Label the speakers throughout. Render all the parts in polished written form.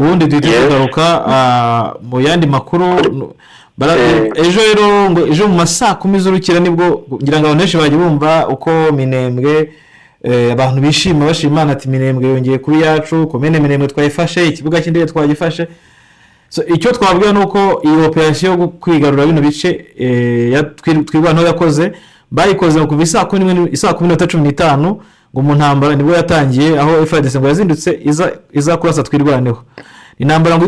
Speaker 1: ubundi duhita tugaruka mu yandi makuru ejo rero ngo ejo mu masaa 10 z'urukira nibwo ngira ngo abaneshi baje bumva uko Minembwe abantu bishima bashimana ati Minembwe yongeye kuri yacu komene Minembwe twayifashe ikibuga cy'indege twagifashe. So icyo twabwiye nuko iyi operation yo kwigarura bino bice twirwanaho yakoze bayikoze ku saa 10:15 ngo mu ntambara nibwo yatangiye aho FARDC ngo yazindutse iza kurasa twirwaneho. Intambara ngo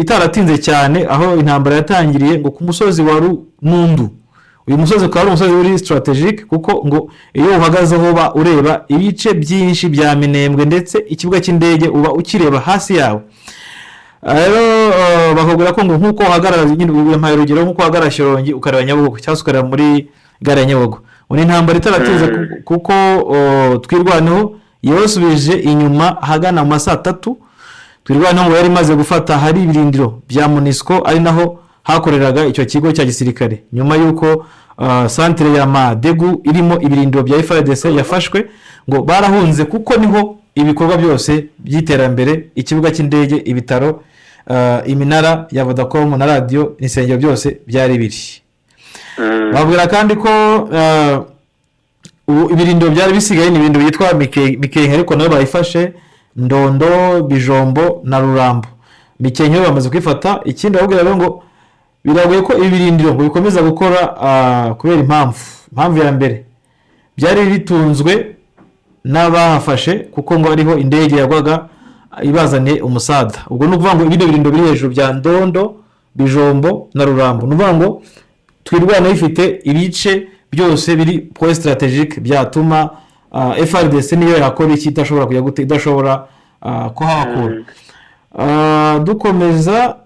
Speaker 1: itaratinze cyane aho intambara yatangiriye ngo ku musozi wa Runundu. Uyu musozi kwa umusozi uri strategic kuko ngo iyo uhagazeho ba ureba ibice byinshi bya Minembwe ndetse ikibuga cy'indege uba ukireba hasi yawe. Rero bakubwira ko ngo nkuko uhagarara nyine uyampaye urugero nkuko uhagarara Shyorongi ukareba Nyabugogo cyangwa ukareba muri gare ya Nyabugogo. Ubu intambara itaratinze kuko twirwaneho yosubije inyuma hagana mu masaa 3 twirwaneho yari maze gufata hari ibirindiro bya MONUSCO ari naho hakoreraga icyo kigo cya gisirikare nyuma yuko centre ya Madegu irimo ibirindiro bya FARDC yafashwe ngo barahunze kuko niho ibikorwa byose by'iterambere ikibuga cy'indege ibitaro iminara ya Vodacom na radio n'isengero byose byari biri. Babwira kandi ko ibirindiro byari bisigaye ni ibintu byitwa Mikenke ariko nabo bayifashe Ndondo, Bijombo na Rurambo. Mikenke bamaze kwifata. Ikindi babwira rero ngo biragoye ko ibirindiro bikomeza gukora kubera impamvu ya mbere byari bitunzwe n'abahafashe kuko ngo ariho indege yagwaga ibazane umusada. Ubwo nukuvuga ngo ibyo birindiro biri hejuru bya Ndondo, Bijombo na Rurambo. Nukuvuga ngo twirwana ifite ibice byose biri point strategique byatuma FARDC niyo yakora iki idashobora kujya gute idashobora kuhakura. Dukomeza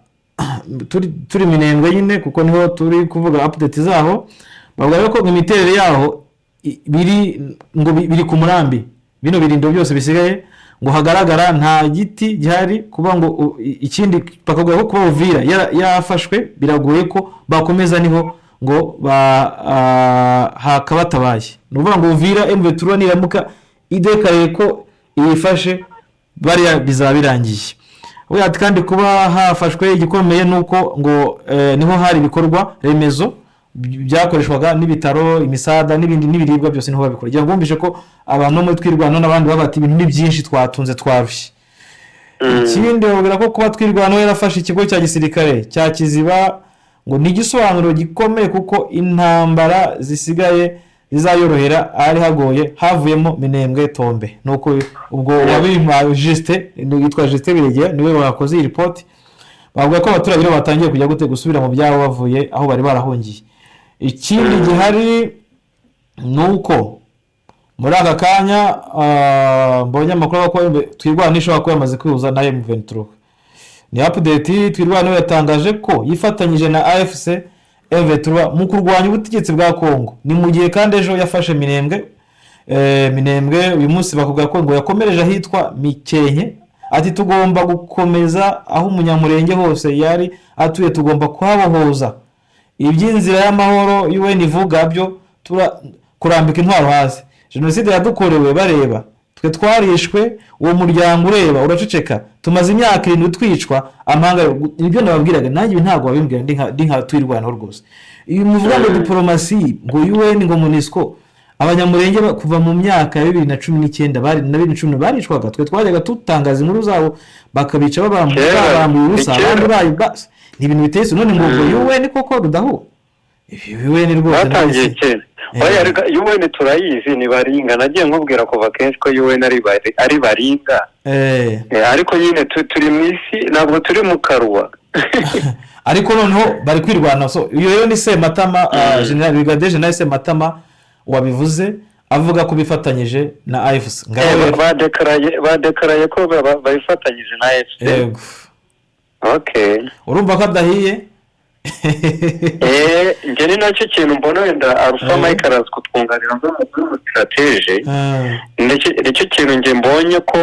Speaker 1: turi Minembwe nyine kuko niho turi kuvuga update zaho. Bavuga ko imiterere yaho biri ku murambi bino birindo byose bisigaye ngo hagaragara nta giti gihari kuba ngo ikindi bakavuga ko kuba Uvira yafashwe biragoye ko bakomeza niho ngo hakabatabaye. Nuvuga ngo Uvira M23 niramuka idekaraye ko ifashe bariya bizabirangiye. Oya kandi kuba hafashwe igikomeye nuko ngo niho hari ibikorwa remezo byakoreshwaga n'ibitaro imisada n'ibindi n'ibiribwa byose niho babikora. Ngira ngo mbishe ko abantu mu twirwana n'abandi babati ibintu ni byinshi twatunze twarushye. Ikindi babwira ko kuba twirwana yarafashe ikigo cya gisirikare cya Kiziba ngo ni igisobanuro gikomeye kuko intambara zisigaye zizayorohera ari hagoye havuyemo Minembwe Tombe. Nuko ubwo wabimpa Juste yitwa Juste Biregeye niwe wakoze iyi report. Bavuga ko abaturage rero batangiye kujya gute gusubira mu byabo bavuye aho bari barahungiye. Ikindi gihari nuko muri aka kanya mbonye amakuru ko twirwanisha ko yamaze kwihuza na M23. Ni update twirwana yatangaje ko yifatanyije na AFC M23 mu kurwanya ubutegetsi bwa Kongo. Ni mu gihe kandi ejo yafashe Minembwe uyu munsi bakuvuga ko ngo yakomereje ahitwa Mikenke ati tugomba gukomeza aho umunyamurenge hose yari atuye tugomba kuhabohoza iby'inzira y'amahoro UN ivuga byo kurambika intwaro hasi. Jenoside yadukorewe bareba twe twarishwe uwo muryango ureba uraceceka tumaze imyaka 7 twicwa amanga ibyo nababwiraga nanjye ntago babimbwira ndi nka twirwanaho rwose. Iyo muvuga ngo diplomasi ngo UN ngo MONUSCO abanyamurenge kuva mu myaka ya 2019 bari na 2010 barishwaga twe twajyaga tutangaza inkuru zabo bakabica babambuye ubusa abandi bayi bas ni ibintu bitese none ngo UN koko rudaho UN rwose
Speaker 2: batangiye cyane. Oya reka UN turayizi ni baringa nagiye nkubwira ko vakenshi ko UN ari baringa ariko nyine turi mu isi ntabwo turi mu karuwa
Speaker 1: ariko noneho bari kwirwana. So iyo rero ni Sematama General Brigadier General Sematama wabivuze avuga ko bifatanyije na AFC
Speaker 2: ngaho badekaraye ko bayifatanyije na AFC.
Speaker 1: Yego.
Speaker 2: Okay.
Speaker 1: Urumva ko adahiye
Speaker 2: nje ni nacyo kintu mbona wenda Alpha Michael kutwunganira ngo mu strategy nicyo kintu nje mbonye ko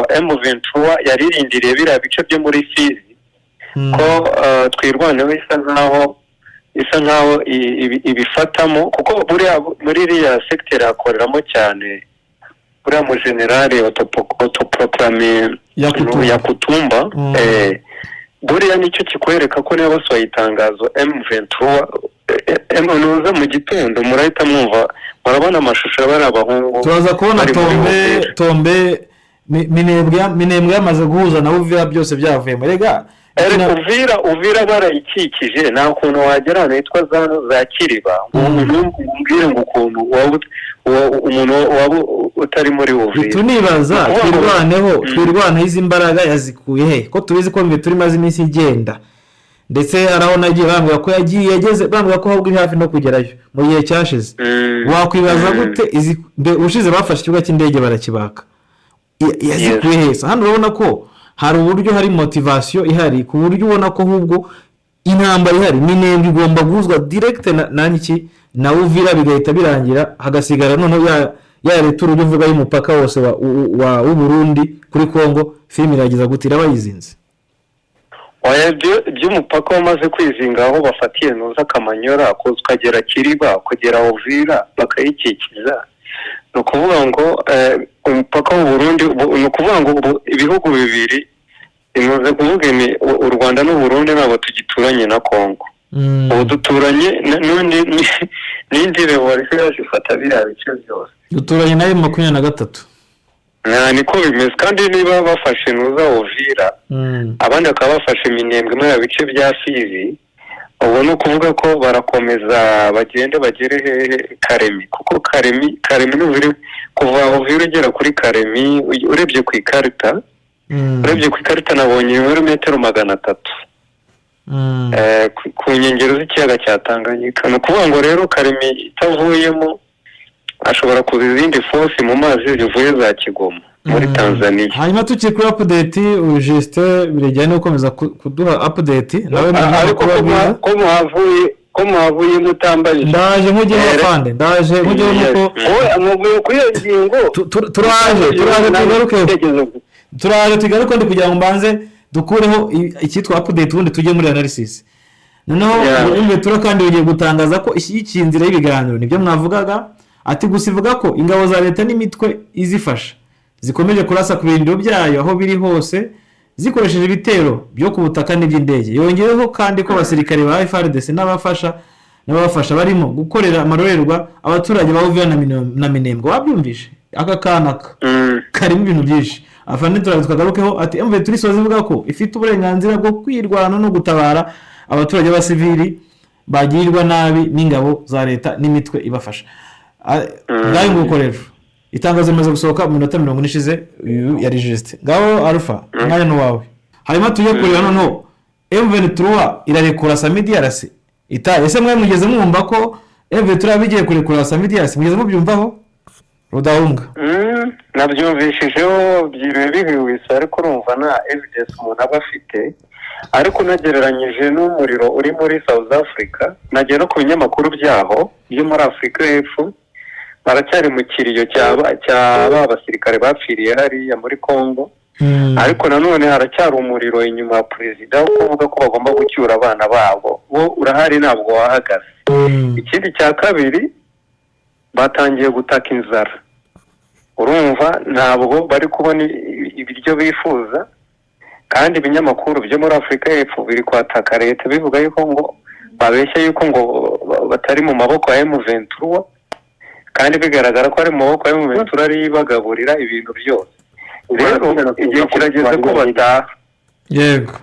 Speaker 2: M23 yaririndiriye bira bice byo muri Fizi ko twirwaneho isa nkaho ibifatamo kuko muri iriya sector akoreramo cyane buriya mu generale autoproclamé Yakutumba buriya nicyo kikwereka ko niba basohoye itangazo M23 nuza mu gitondo murahita mwumva murabona amashusho y'abari abahungu
Speaker 1: turaza kubona tombe minembwe yamaze guhuza na Uvira byose byavuye murega
Speaker 2: Uvira barayikikije nta kuntu wagera ahantu hitwa za Kiriba umuntu umbwire ngo ukuntu umuntu waba utari muri Uvira
Speaker 1: tunibaza twirwaneho izi mbaraga yazikuye he ko tubizi ko turi maze iminsi igenda ndetse araho nagiye bambwira ko yageze bambwira ko ahubwo hafi no kugerayo mu gihe cyashize wakwibaza gute ushize bafashe ikibuga cy'indege barakibaka yazikuye he hano urabona ko hari uburyo hari motivation ihari ku buryo ubona ko ahubwo intambara ihari Minembwe igomba guhuzwa direct na Uvira bigahita birangira hagasigara noneho ya returu ryo vuga y'umupaka wose wa Burundi kuri Kongo filime irageza gutira bayizinze
Speaker 2: by'umupaka wamaze kwizinga aho bafatiye nuza Kamanyora kugera Kiriba kugera Uvira bakayikikiza no kuvuga ngo umupaka w'u Burundi no kuvuga ngo ibihugu bibiri imaze kuvuga ni u Rwanda n'u Burundi nabo tugituranye na Kongo ubu duturanye n'indi revolution yaje ifata biriya bice byose
Speaker 1: duturanye nayo 23
Speaker 2: niko bimeze kandi niba bafashe nuza Uvira abandi bakaba bafashe Minembwe muri bice bya Fizi ubu no kuvuga ko barakomeza bagende bagere Karemi kuko Karemi n'Uvira kuva Uvira ugera kuri Karemi urebye ku ikarita nabonye metero 300 ku nkengero z'ikiyaga cya Tanganyika no kuvuga ngo rero Karemi itavuyemo ashobora kuza izindi force mu mazi zivuye za Kigoma muri Tanzania
Speaker 1: hanyuma tukiri kuri update Justin bireganye gukomeza kuduha update nawe
Speaker 2: ariko ko mwavuye mutambaje
Speaker 1: ndaje nkujye afande ndaje nkujye muko
Speaker 2: amuvuye kuri iyo ngingo
Speaker 1: turaje tugaruke ndi kugira ngo mbanze dukureho icyitwa update ubundi tujye muri analysis noneho imbetura kandi ugiye gutangaza ko ishyikiye inzira y'ibiganiro nibyo mwavugaga ati gusivuga ko ingabo za leta n'imitwe izifasha zikomeje kurasa ku birindiro byayo aho biri hose zikoresheje ibitero byo ku butaka n'iby'indege yongeyeho kandi ko abasirikare ba FARDC n'abafasha barimo gukorera amarorerwa abaturage ba Uvira na Minembwe wabyumvishe aka kanaka karimo ibintu byinshi afande tukagarukeho ati M23 ivuga ko ifite uburenganzira bwo kwirwana no gutabara abaturage b'abasivili bagirirwa nabi n'ingabo za leta n'imitwe ibafasha ngayo nguko rero itangazo rimaze gusohoka mu minota 40 ishize yari Justin ngaho Alpha mwanya no wawe hanyuma tujye kureba noneho M23 irarekura Samedi yarase ese mwe mugeze mwumva ko M23 bigiye kurekura Samedi yarase mugeze mubyumvaho Rudahunga
Speaker 2: nabyumvishijeho bihwihwisa ariko urumva na evidence umuntu aba afite ariko nagereranyije n'umuriro uri muri South Africa nagiye no ku binyamakuru byaho byo muri Afrika y'Epfo baracyari mu kiriyo cyaba abasirikare bapfiriye hariya muri Kongo ariko nanone haracyari umuriro inyuma ya perezida kuvuga ko bagomba gucyura abana babo bo urahari ntabwo wahagaze ikindi cya kabiri batangiye gutaka inzara urumva ntabwo bari kubona ibiryo bifuza kandi ibinyamakuru byo muri Afrika y'Epfo biri kwataka leta bivuga yuko ngo babeshya yuko ngo batari mu maboko ya M23 kandi bigaragara ko ari mu maboko ya M23 ari bagaburira ibintu byose rero igihe kirageze ko bataha
Speaker 1: yego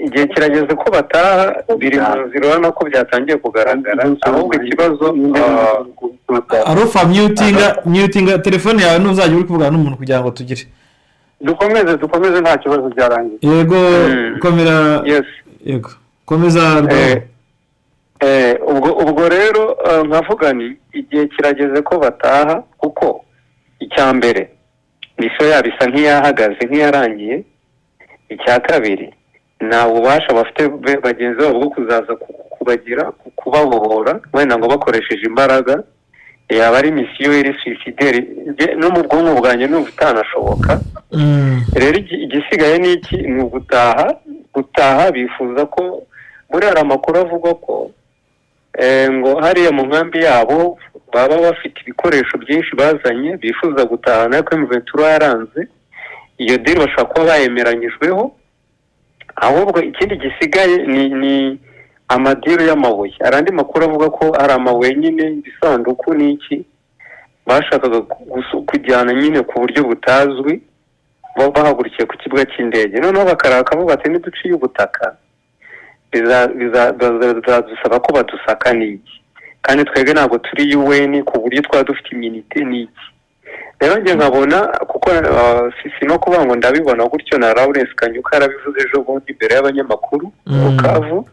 Speaker 2: igihe kirageze ko bataha biri mu nzira nako byatangiye kugaragara ahubwo ikibazo
Speaker 1: Alpha mutinga telefone yawe ntuzajya uri kuvugana n'umuntu kugira ngo tugire
Speaker 2: dukomeze nta kibazo byarangiye
Speaker 1: yego komera yego komeza
Speaker 2: ubwo rero nkavuga ni igihe kirageze ko bataha kuko icya mbere miso yabo isa nk'iyahagaze nk'iyarangiye icya kabiri nta bubasha bafite bagenzi babo bwo kuzaza kubagira kubabohora wenda ngo bakoresheje imbaraga yaba ari misiyo iri suicidere no mu bwonko bwanjye n'ubu itanashoboka rero igisigaye ni iki ni gutaha bifuza ko muri hari amakuru avuga ko ngo hariya mu nkambi yabo baba bafite ibikoresho byinshi bazanye bifuza gutahana ariko M23 yaranze iyo deal bashaka kuba bayemeranyijweho ahubwo ikindi gisigaye ni amadiru y'amabuye arandi makuru avuga ko hari amabuye nyine ibisanduku n'iki bashakaga kujyana nyine ku buryo butazwi bahagurukiye ku kibuga cy'indege noneho bakaraka bavuga ati niduciye ubutaka bizadusaba ko badusaka n'iki kandi twebwe ntabwo turi UN ku buryo twaba dufite immunity n'iki rero njye nkabona kuko si no kuvuga ngo ndabibona gutyo na Lawrence Kanyuka yarabivuze ejo bundi imbere y'abanyamakuru Bukavu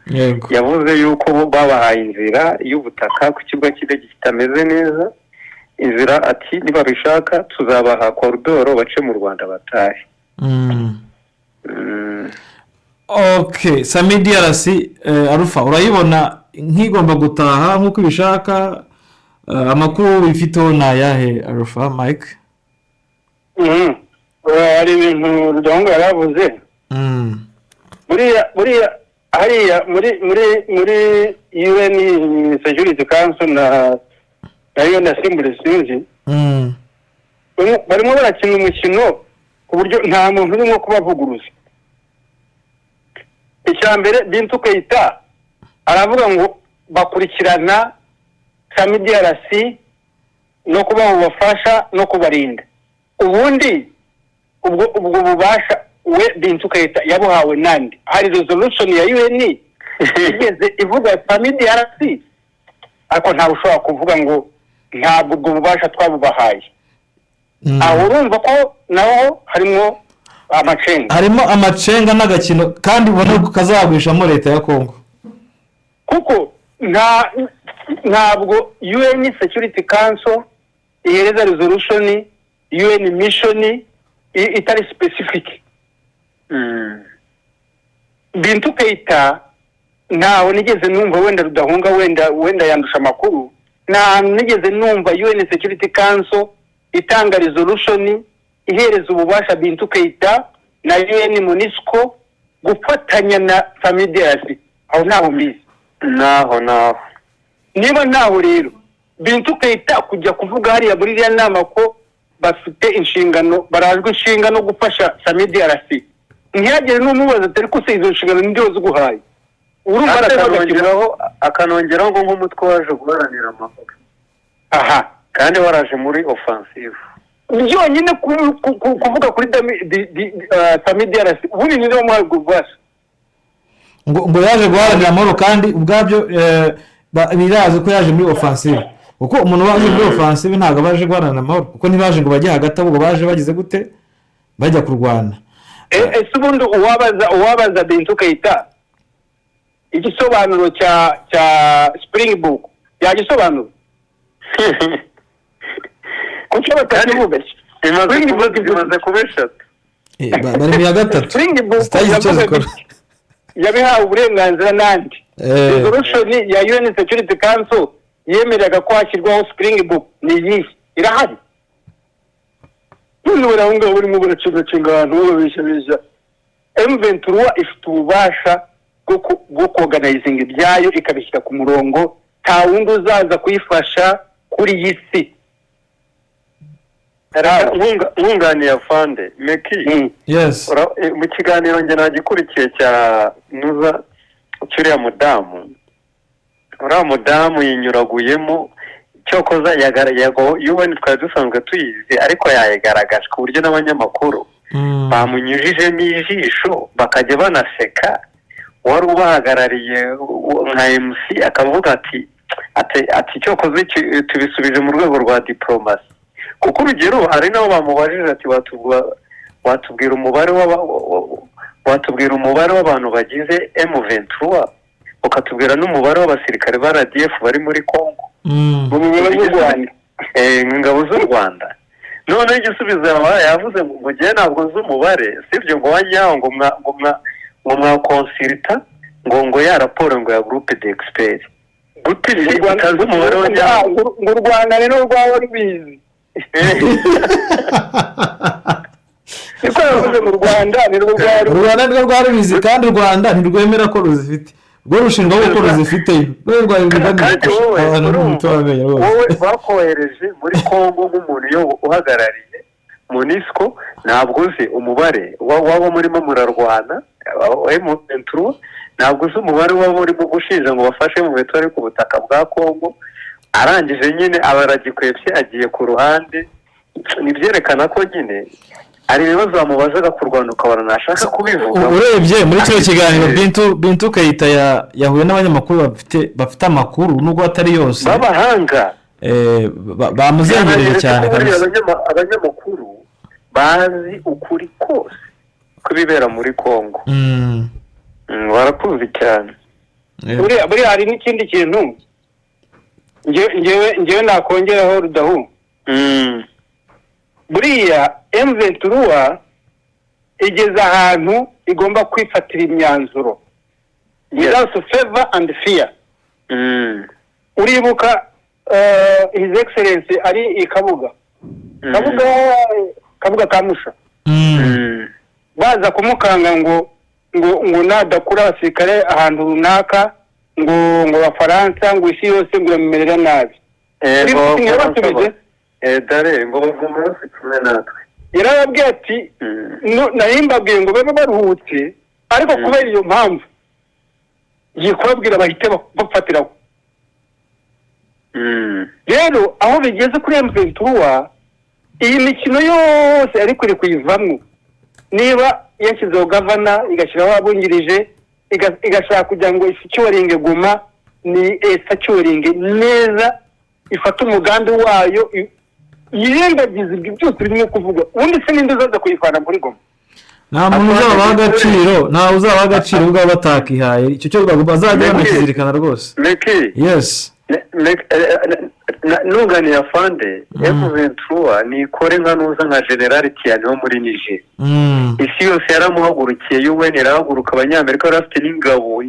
Speaker 2: yavuze yuko babahaye inzira y'ubutaka ku kibuga cy'indege kitameze neza inzira ati niba bishaka tuzabaha koridoro bace mu Rwanda batahe
Speaker 1: okay Sami DRC Alpha urayibona nk'igomba gutaha nk'uko ibishaka amakuru bifiteho ni ayahe Alpha Mike
Speaker 3: hari ibintu Rudahunga yaravuze buriya hariya muri UN Security Council nayo na Assembly sinzi barimo barakina umukino ku buryo nta muntu urimo kubavuguruza icyambere Bintu Keita aravuga ngo bakurikirana Sami DRC no kubaha ubufasha no kubarinda ubundi ubwo bubasha we Bintu Keita yabuhawe nandi hari resolution ya UN igeze ivuga Sami DRC ariko nta ushobora kuvuga ngo ntabwo ubwo bubasha twabubahaye aho urumva ko naho harimo amacenga n'agakino kandi ubona ko kazagwishamo leta ya Kongo kuko ntabwo UN Security Council ihereza resolution UN mission itari specific Bintu Keita ntaho nigeze numva wenda Rudahunga wenda yandusha amakuru nta nigeze numva UN Security Council itanga resolution ihereza ububasha Bintu Keita na UN MONUSCO gufatanya na Sami DRC aho ntaho mbizi
Speaker 2: naho
Speaker 3: niba ntaho rero Bintu Keita kujya kuvuga hariya muri iriya nama ko bafite inshingano barajwe inshingano gufasha Sami DRC ntihagire n'umubaza atari ko izo nshingano ndio ziguhaye urumva
Speaker 2: akanongeraho ngo nk'umutwe waje guharanira amahoro kandi waraje muri offensive byonyine kuvuga kuri Sami DRC ubundi nizo muhabwa ububasha
Speaker 1: ngo yaje guharanira amahoro kandi ubwabyo birazi ko yaje muri offensive kuko umuntu waje muri offensive ntabwo baje guharanira amahoro kuko ntibaje ngo bajye hagati ahubwo baje bagize gute bajya kurwana
Speaker 3: ese ubundi uwabaza Bintu Keita igisobanuro cya Springbok yagisobanura kuko batavuga
Speaker 2: imaze kubeshata
Speaker 1: bari mu ya gatatu
Speaker 3: yabihawe uburenganzira nandi resolution ya UN Security Council yemereraga ko hashyirwaho Springbok ni iyi irahari none barahunga burimo buracinga abantu babishabisha M23 ifite ububasha bwo organizing ibyayo ikabishyira ku murongo nta wundi uzaza kuyifasha kuri iyi si
Speaker 2: nkunganiye afande Meki
Speaker 1: yes
Speaker 2: mu kiganiro njye nagikurikiye cya nuza cyuriya mudamu uriya mudamu yinyuraguyemo cyokoza yago UN twari dusanzwe tuyizi ariko yayigaragaje ku buryo n'abanyamakuru bamunyujije n'ijisho bakajya banaseka wari ubahagarariye nka MC akavuga ati cyokoze tubisubije mu rwego rwa diplomasi kuko urugero hari nabo bamubajije ati watubwira umubare w'abantu bagize M23 ukatubwira n'umubare w'abasirikare ba RDF bari muri Kongo ingabo z'u Rwanda none igisubizo yavuze ngo ngiye ntabwo nzi umubare sibyo ngo wanyaho ngo mwa consulta ngo ya raporo ngo ya groupe d'experts gutisi utazi umubare wanyaho
Speaker 3: ngo Rwanda rero rwaba rubizi niko yavuze mu Rwanda
Speaker 1: nirwo rwarubizi kandi u Rwanda ntirwemera ko ruzifite rwo rushinga kuko ruzifiteyo nubwo
Speaker 2: kandi
Speaker 1: wowe
Speaker 2: wowe bakohereje muri Congo nk'umuntu yo uhagarariye MONUSCO ntabwo uzi umubare wabo murimo murarwana M23 ntabwo uzi umubare wabo urimo gushinja ngo bafashe mu bitore ku butaka bwa Congo arangije nyine abaragikwepye agiye ku ruhande nibyerekana ko nyine hari ibibazo bamubazaga kurwana ukabona ntashaka kubivuga.
Speaker 1: Urebye muri cyo kiganiro Bintu Keita yahuye n'abanyamakuru bafite amakuru nubwo atari yose
Speaker 2: babahanga
Speaker 1: bamuzengereje cyane
Speaker 2: kabisa. Abanyamakuru bazi ukuri kose kubibera muri Congo barakuzi cyane.
Speaker 3: buriya hari n'ikindi kintu ngewe nakongeraho Rudahu. Buriya M23 igeze ahantu igomba kwifatira imyanzuro without favor and fear. Uribuka His Excellency ari ikabuga kabuga kamusha baza kumukanga ngo nadakura abasirikare ahantu runaka ngo Abafaransa ngo isi yose ngo bamerera nabi.
Speaker 2: Dare ngo bavumura kumwe natwe
Speaker 3: yarababwiye ati nahimbabwiye ngo babe baruhutse ariko kubera iyo mpamvu ngiye kubabwira bahite bafatiraho. Rero aho bigeze kuri M23 iyi mikino yose ariko iri kuyivamwo niba yashyizeho gavana igashyiraho abungirije igashaka kugira ngo isecuringe Goma ni securinge neza ifata umugambi wayo yirengagiza ibyo byose birimo kuvuga ubundi se ninde uzaza kuyifana muri Goma.
Speaker 1: nta muntu uzabaha agaciro ntawe uzabaha agaciro ubwo batakihaye icyo cyo bazajya banakizirikana rwose. Yes
Speaker 2: nunganiye afande M23 nikore nka nuza nka General Tiani wo muri Niger. Isi yose yaramuhagurukiye UN yarahaguruka abanyamerika barafite ingabo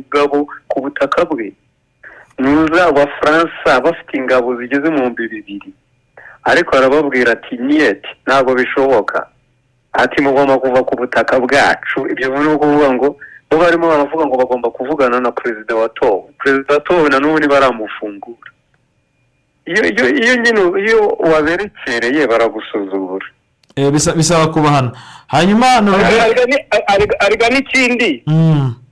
Speaker 2: ku butaka bwe nuza wa France bafite ingabo zigeze mu 2000 ariko arababwira ati niet ntabwo bishoboka ati mugomba kuva ku butaka bwacu. Ibyo bino kuvuga ngo bo barimo baravuga ngo bagomba kuvugana na perezida wa Togo na none baramufungura. Iyo nyine iyo waberekereye baragusuzugura.
Speaker 1: Bisaba kubahana hanyuma
Speaker 3: ariga n'ikindi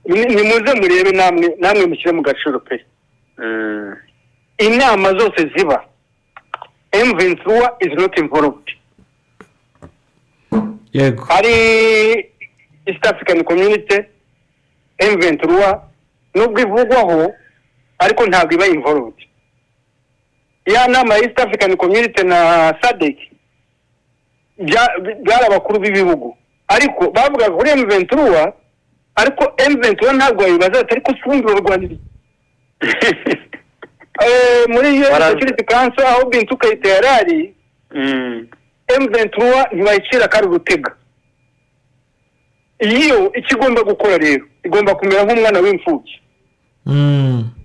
Speaker 3: nimuze murebe namwe mushyire mu gaciro pe. Inama zose ziba M23 is not involved.
Speaker 1: Yego
Speaker 3: ari East African Community M23 nubwo ivugwaho ariko ntabwo iba involved. Ya nama East African Community na SADC byara abakuru b'ibihugu ariko bavuga kuri M23 ariko M23 ntabwo bayibaza ariko sundi barwanira muri iyo Security Council aho Bintu Keita yarari M23 ntibayicira kari gutega. Iyo ikigomba gukora rero igomba kumera nk'umwana w'imfubyi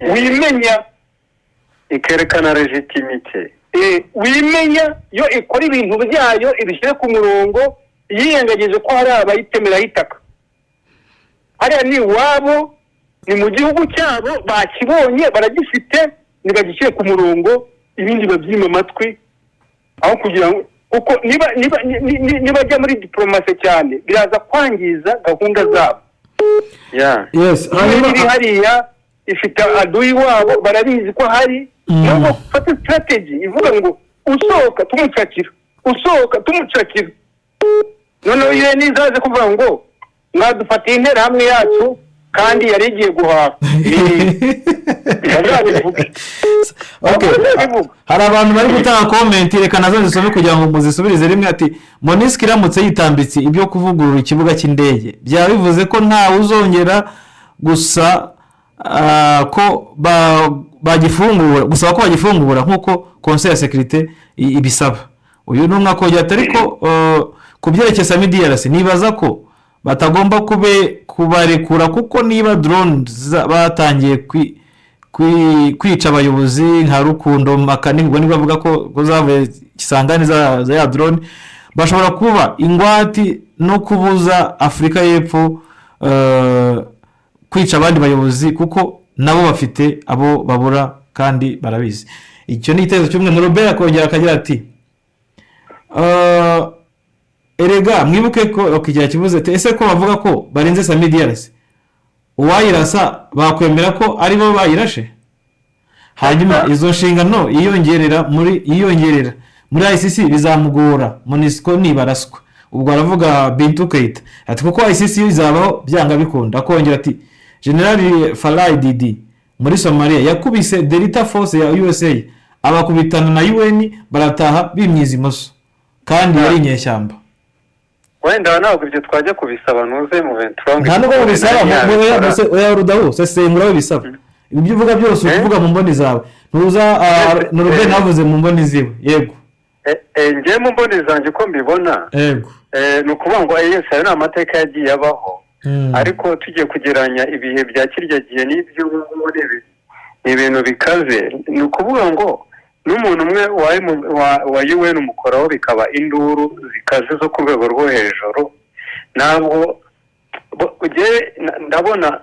Speaker 3: wimenya
Speaker 2: ikerekana legitimite
Speaker 3: wimenya yo ikora ibintu byayo ibishyire ku murongo yiyengageje ko hari abayitemera hitaka hariya ni iwabo ni mu gihugu cyabo bakibonye baragifite nibagishyire ku murongo ibindi babyima amatwi aho kugira ngo uko niba ajya muri diplomasi cyane biraza kwangiza gahunda zabo.
Speaker 1: Yes
Speaker 3: hariya ifite aduyi wabo barabizi ko hari nubwo fata strategy ivuga ngo usohoka tumucakira noneho iyo nizaze kuvuga ngo mwadufatiye intera hamwe yacu kandi yari igiye guhaha.
Speaker 1: Hari abantu bari gutanga comment reka nazo zisome kugira ngo muzisubirize rimwe ati MONUSCO iramutse yitambitse ibyo kuvugurura ikibuga cy'indege byaba bivuze ko nta uzongera gusa ko bagifungura gusaba ko bagifungura nkuko Conseil ya Sécurité ibisaba. Uyu ni umwaka wajya ariko kubyerekeye SAMIDRC nibaza ko batagomba kubarekura kuko niba drone batangiye kwica abayobozi nka Rukundo Makani ubwo nibwo bavuga ko zavuye Kisangani za ya drone bashobora kuba ingwati no kubuza Afrika y'Epfo kwica abandi bayobozi kuko nabo bafite abo babura kandi barabizi. Icyo ni igitekerezo cy'umwe. na Robert akongera akagira ati erega mwibuke ko kigira kivuze ati ese ko bavuga ko barinze Sami Diarra, uwayirasa bakwemera ko ari bo bayirashe? Hanyuma izo nshingano iyongerera muri ICC bizamugora MONUSCO nibaraswa. Ubwo aravuga Bintou Keita ati kuko ICC izabaho byanga bikunda. Akongera ati General Farai Didi muri Somalia yakubise Delta Force ya USA abakubitana na UN barataha bimyiza imoso kandi yari inyeshyamba.
Speaker 2: Wenda ntabwo ibyo twajya kubisaba nuze mu ventrong.
Speaker 1: Nta nubwo bisaba mu oya rudaho sesengura bisaba. Ibyo uvuga byose uvuga mu mboni zawe. Ntuza Robert navuze mu mboni ziwe. Yego.
Speaker 2: Ngiye mu mboni zanjye ko mbibona.
Speaker 1: Yego.
Speaker 2: Ni ukuvuga ngo yes hari amateka yagiye abaho. Ariko tugiye kugeranya ibihe bya kirya gihe n'ibyo muri ibintu bikaze. Ni ukuvuga ngo n'umuntu umwe wa UN umukoraho bikaba induru zikaze zo ku rwego rwo hejuru. Ntabwo ndabona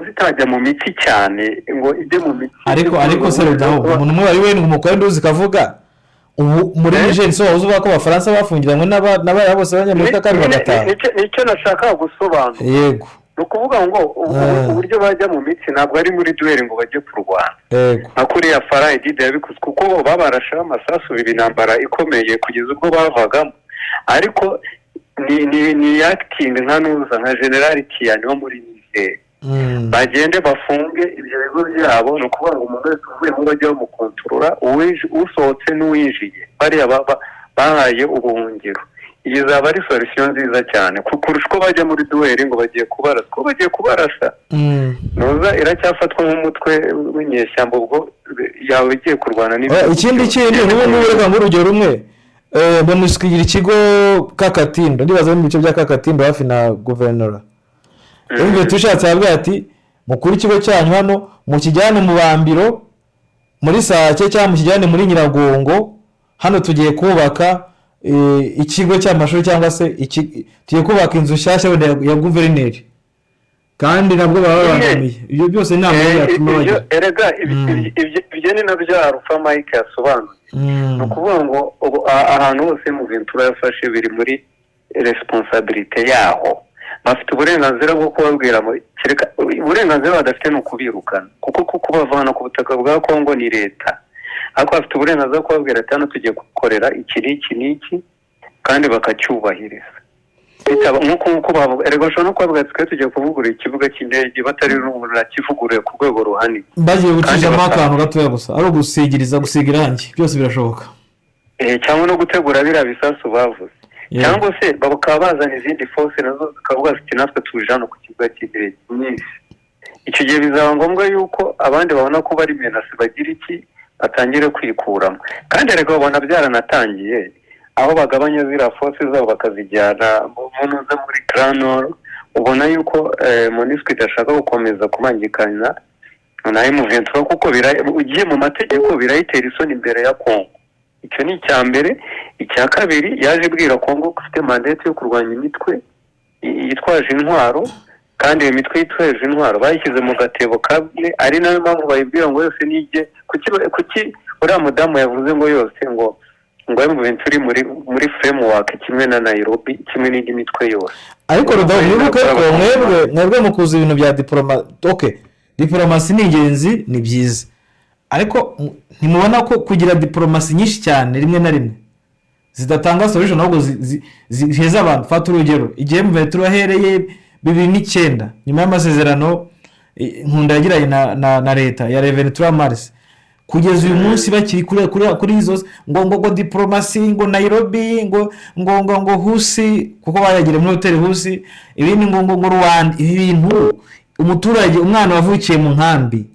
Speaker 2: zitajya mu mitsi cyane ngo ijye mu mitsi.
Speaker 1: Ariko se rudaho umuntu umwe wa UN umukora induru zikavuga ubu muri Niger so uzuba ko abafaransa bafungiranywe n'abaya bose b'Abanyamerika kandi bagataha.
Speaker 2: Nicyo nashaka gusobanura.
Speaker 1: Yego.
Speaker 2: Ni ukuvuga ngo uburyo bajya mu mitsi ntabwo ari muri duel ngo bajye kurwana.
Speaker 1: Yego.
Speaker 2: nka kuriya Farai Didi yabikoze kuko babarashaho amasasu intambara ikomeye kugeza ubwo bavagamo. Ariko ni acting nka nuza nka General Tiani wo muri Niger. Bagende bafunge ibyo bigo byabo. Ni ukuvuga ngo umuntu wese uvuye mu bajya bamukontorora usohotse n'uwinjiye bariya bahaye ubuhungiro. Iyi zaba ari solution nziza cyane kurusha uko bajya muri duel ngo bagiye kubarasa. Nuza iracyafatwa nk'umutwe w'inyeshyamba ubwo yawe igiye kurwana n'ibyo.
Speaker 1: Ikindi kintu n'uburega mu rugero rumwe MONUSCO igira ikigo Kakatindo ndibaza mu bice bya Kakatindo hafi na guverinora. Ibyo tushatse abwira ati mukuru ikigo cyanyu hano mu kijyane mu Bambiro muri Sake cyangwa mu kijyane muri Nyiragongo hano tugiye kubaka ikigo cy'amashuri cyangwa se tugiye kubaka inzu nshyashya ya guverineri kandi nabwo baba babangamiye. Ibyo byose nta muntu yatuma bajya.
Speaker 2: Erega ibyo ni nabyo Alpha Mike yasobanuye. Ni ukuvuga ngo ahantu hose mu Ventura yafashe biri muri responsabilité yaho. Bafite uburenganzira bwo kubabwira uburenganzira badafite no kubirukana kuko kubavana ku butaka bwa Kongo ni leta. Ariko bafite uburenganzira bwo kubabwira ati hano tugiye gukorera iki kandi bakacyubahiriza. Nk'uko bavuga erega bashobora no kubabwira ati tugiye kuvugurura ikibuga cy'indege batari n'umuntu nakivugurura ku rwego ruhanitse.
Speaker 1: Bagiye gucishamo akantu gatoya gusa ari gusiga irangi byose birashoboka.
Speaker 2: Cyangwa no gutegura biriya bisasu bavuze. Cyangwa se bakaba bazana izindi force nazo zikavuga ziti natwe tuje hano ku kibuga cy'indege nyinshi. Icyo gihe bizaba ngombwa yuko abandi babona ko bari menasi bagira iki batangire kwikuramo. Kandi erega babona byaranatangiye aho bagabanya zira force zabo bakazijyana muri Granor. Ubona yuko MONUSCO idashaka gukomeza kumangikana na M23 kuko ugiye mu mategeko birayitera isoni imbere ya Kongo. Icyo ni icyambere. Icya kabiri yaje bwira Kongo ko ufite mandate yo kurwanya imitwe yitwaje intwaro kandi iyo mitwe yitwaje intwaro bayishyize mu gatebo kamwe ari nayo mpamvu bayibwira ngo yose nijye kuki uriya mudamu yavuze ngo yose ngo M23 muri framework kimwe na Nairobi kimwe n'indi mitwe yose.
Speaker 1: Ariko rudahibuke ko mwebwe mukuza ibintu bya diplomasi ni ingenzi ni byiza. Ariko ntimubona ko kugira diplomasi nyinshi cyane rimwe na rimwe zidatanga solution ahubwo ziheza abantu. Fata urugero igihe M23 ahereye 2009 nyuma y'amasezerano nkunda yagiranye na leta ya 23 Mars kugeza uyu munsi bakiri kuri izo ngo diplomasi ngo Nairobi ngo Husi kuko bayagire muri hotel Husi ibindi ngo Rwanda. Ibi bintu umuturage umwana wavukiye mu nkambi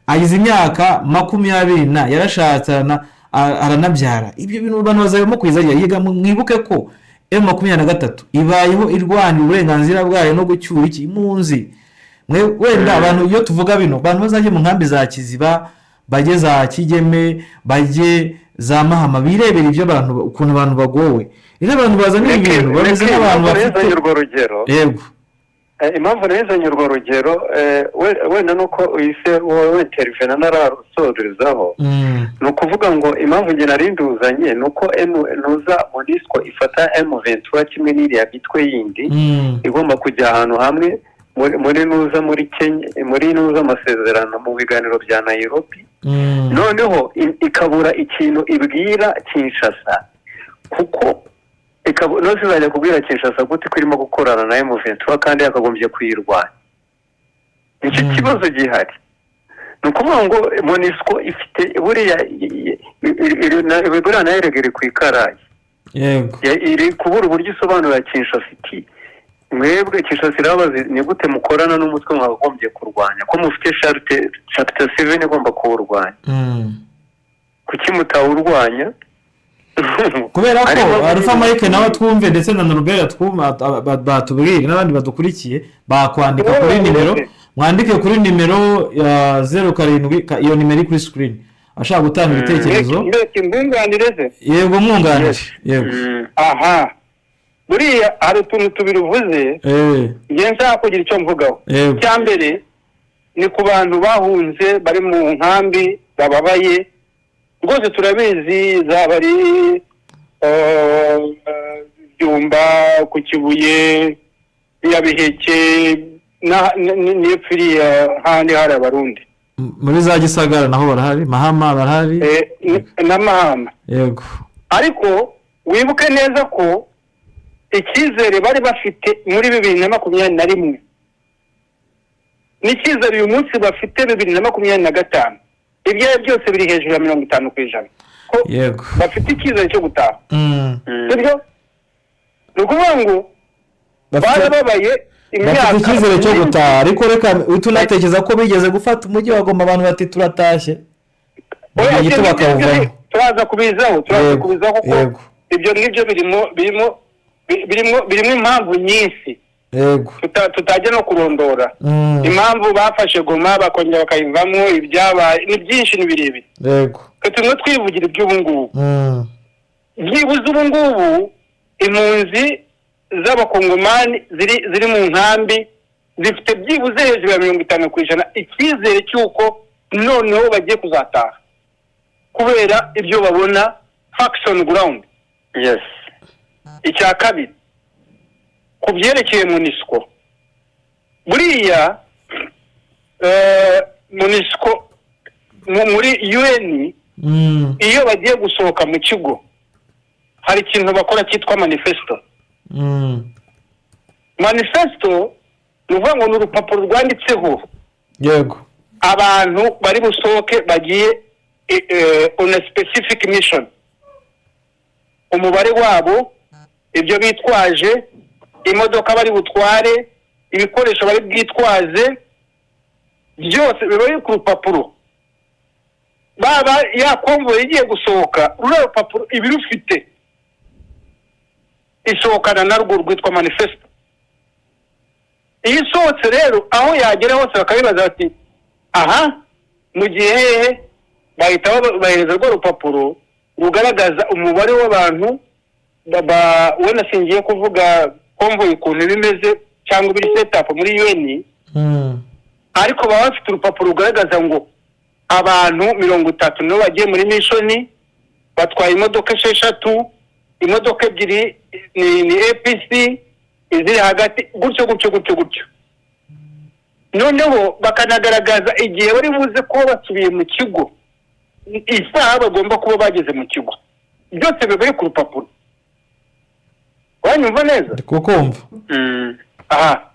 Speaker 1: agize imyaka 20 yarashatse aranabyara. Ibyo bintu abantu bazabimo kwizajya yiga. Mwibuke ko M23 ibayeho irwanira uburenganzira bwayo no gucyura iki impunzi. Wenda abantu iyo tuvuga bino abantu bazajye mu nkambi za Kiziba bajye za Kigeme bajye za Mahama birebera ibyo abantu ukuntu abantu bagowe. Ine abantu bazanye ibintu bameze nk'abantu bafite
Speaker 2: urwo rugero.
Speaker 1: Yego.
Speaker 2: impamvu nezanye urwo rugero wenda nuko uhise wowe intervene nararusorezaho ni ukuvuga ngo impamvu njye narinduzanye ni uko nuza MONUSCO ifata M23 kimwe n'iriya mitwe yindi igomba kujya ahantu hamwe muri Kenya muri nuza amasezerano mu biganiro bya Nairobi noneho ikabura ikintu ibwira Kinshasa kuko nose zajya kubwira Kinshasa gute ko irimo gukorana na M23 kandi yakagombye kuyirwanya. Nicyo kibazo gihari. Ni ukuvuga ngo MONUSCO ifite buriya na eregere ku ikarayi.
Speaker 1: Yego.
Speaker 2: Iri kubura uburyo isobanura Kinshasa iti mwebwe Kinshasa irabazi ni gute mukorana n'umutwe mwagombye kurwanya ko mufite chapter 7 igomba kuwurwanya. Kuki mutawurwanya?
Speaker 1: Kubera ko Alpha Mike nawe twumve ndetse na Norbert batubwire n'abandi badukurikiye bakwandika kuri nimero mwandike kuri nimero ya 07 iyo nimero kuri screen ashaka gutanga ibitekerezo
Speaker 3: mbunganireze
Speaker 1: yego mwunganire yego
Speaker 3: aha buriya hari utuntu tubiri uvuze ngiye nshaka kugira icyo mvugaho cyambere ni ku bantu bahunze bari mu nkambi bababaye rwose turabizi zabari Byumba ku Kibuye ya Biheke n'Epfiriya handi hari abarundi
Speaker 1: muri za Gisagara naho barahari Mahama barahari
Speaker 3: na Mahama
Speaker 1: yego
Speaker 3: ariko wibuke neza ko icyizere bari bafite muri 2021 n'icyizere uyu munsi bafite 2025 ibyo byose biri hejuru ya 50%.
Speaker 1: Yego.
Speaker 3: Bafite icyizere cyo gutaha. Sibyo? Nukuvuga ngo babaye imyaka
Speaker 1: bafite icyizere cyo gutaha ariko reka tunatekereza ko bigeze gufata umujyi wagomba abantu bati turatashye.
Speaker 3: Turaza kubizaho kuko ibyo ngibyo birimo impamvu nyinshi.
Speaker 1: Yego.
Speaker 3: Tutajya no kurondora. Impamvu bafashe Goma bakongera bakayivamo ibyabaye ni byinshi nibirebire.
Speaker 1: Yego.
Speaker 3: Tumwe twivugira iby'ubungubu. Byibuze ubungubu impunzi z'abakongomani ziri mu nkambi zifite byibuze hejuru ya 50% icyizere cyuko noneho bagiye kuzataha kubera ibyo babona facts on ground.
Speaker 2: Yes.
Speaker 3: Icya kabiri kubyerekeye MONUSCO buriya MONUSCO muri UN iyo bagiye gusohoka mu kigo hari ikintu bakora cyitwa manifesto. Manifesto nuvuga ngo n'urupapuro rwanditseho
Speaker 1: yego
Speaker 3: abantu bari busohoke bagiye on a specific mission, umubare wabo, ibyo bitwaje, imodoka bari butware, ibikoresho bari bwitwaze, byose bibaye ku rupapuro. Baba ya konvoy igiye gusohoka uru rupapuro ibirufite isohokana narwo rwitwa manifesto. Iyi sohotse rero aho yagera hose bakabibaza ati aha mu gihe bahita bahereza rwo rupapuro rugaragaza umubare w'abantu wenda singiye kuvuga konvoy ukuntu bimeze cyangwa biri setup muri UN, ariko baba bafite urupapuro rugaragaza ngo abantu 30 no bagiye muri mission batwaye imodoka 6, imodoka 2 ni APC iziri hagati gutyo. Noneho bakanagaragaza igihe bari buze ko basubiye mu kigo, isaha bagomba kuba bageze mu kigo, byose bibaye ku rupapuro. Wanyumva neza?
Speaker 1: Kukumva.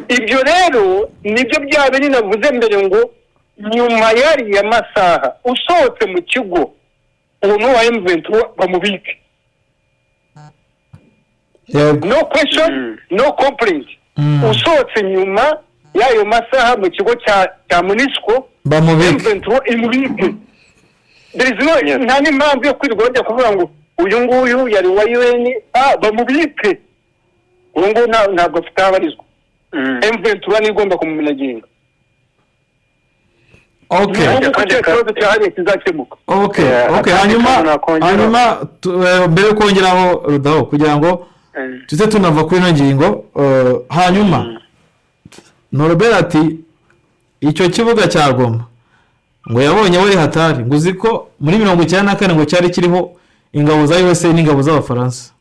Speaker 3: Ibyo rero nibyo byabiri navuze mbere ngo nyuma yari ya masaha usohotse mu kigo umuntu wa M23 bamubike. No question, no complaint. Usohotse nyuma yayo masaha mu kigo cya MONUSCO
Speaker 1: bamubike.
Speaker 3: M23 imubike. There is no nta n'impamvu yo kwirirwa bajya kuvuga ngo uyu nguyu yari wa UN bamubike. Uyu nguyu ntabwo afite abarizwa. M23 ni igomba kumumenaginga.
Speaker 1: Okay. Hanyuma mbere kongeraho Rudaho kugira ngo tuze tunava kuri ino ngingo hanyuma Norbert ati icyo kibuga cya Goma ngo yabonye wari hatari ngo uzi ko muri 1994 ngo cyari kiriho ingabo za USA n'ingabo z'abafaransa.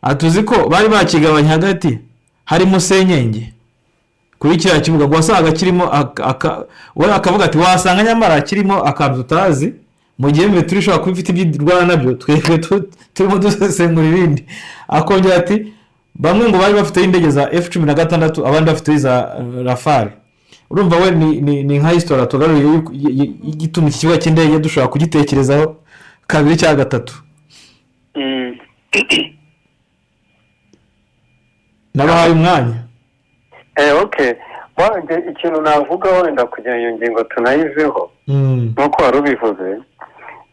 Speaker 1: Atuzi ko bari bakigabanya hagati harimo senyenge kuri kiriya kibuga ngo wasaga kirimo we akavuga ati wasanga nyamara kirimo akantu tutazi mu gihe mwe turishobora kuba ifite ibyirwana nabyo twebwe turimo dusesengura ibindi. Akongera ati bamwe ngo bari bafite indege za F-16 abandi bafite za Rafale. Urumva we ni nka history atugaruye igituma iki kibuga cy'indege dushobora kugitekerezaho kabiri cya gatatu. Nabahaye umwanya.
Speaker 2: Okay. Wanje ikintu navuga wenda kugira iyo ngingo tunayiveho. Nuko wari ubivuze.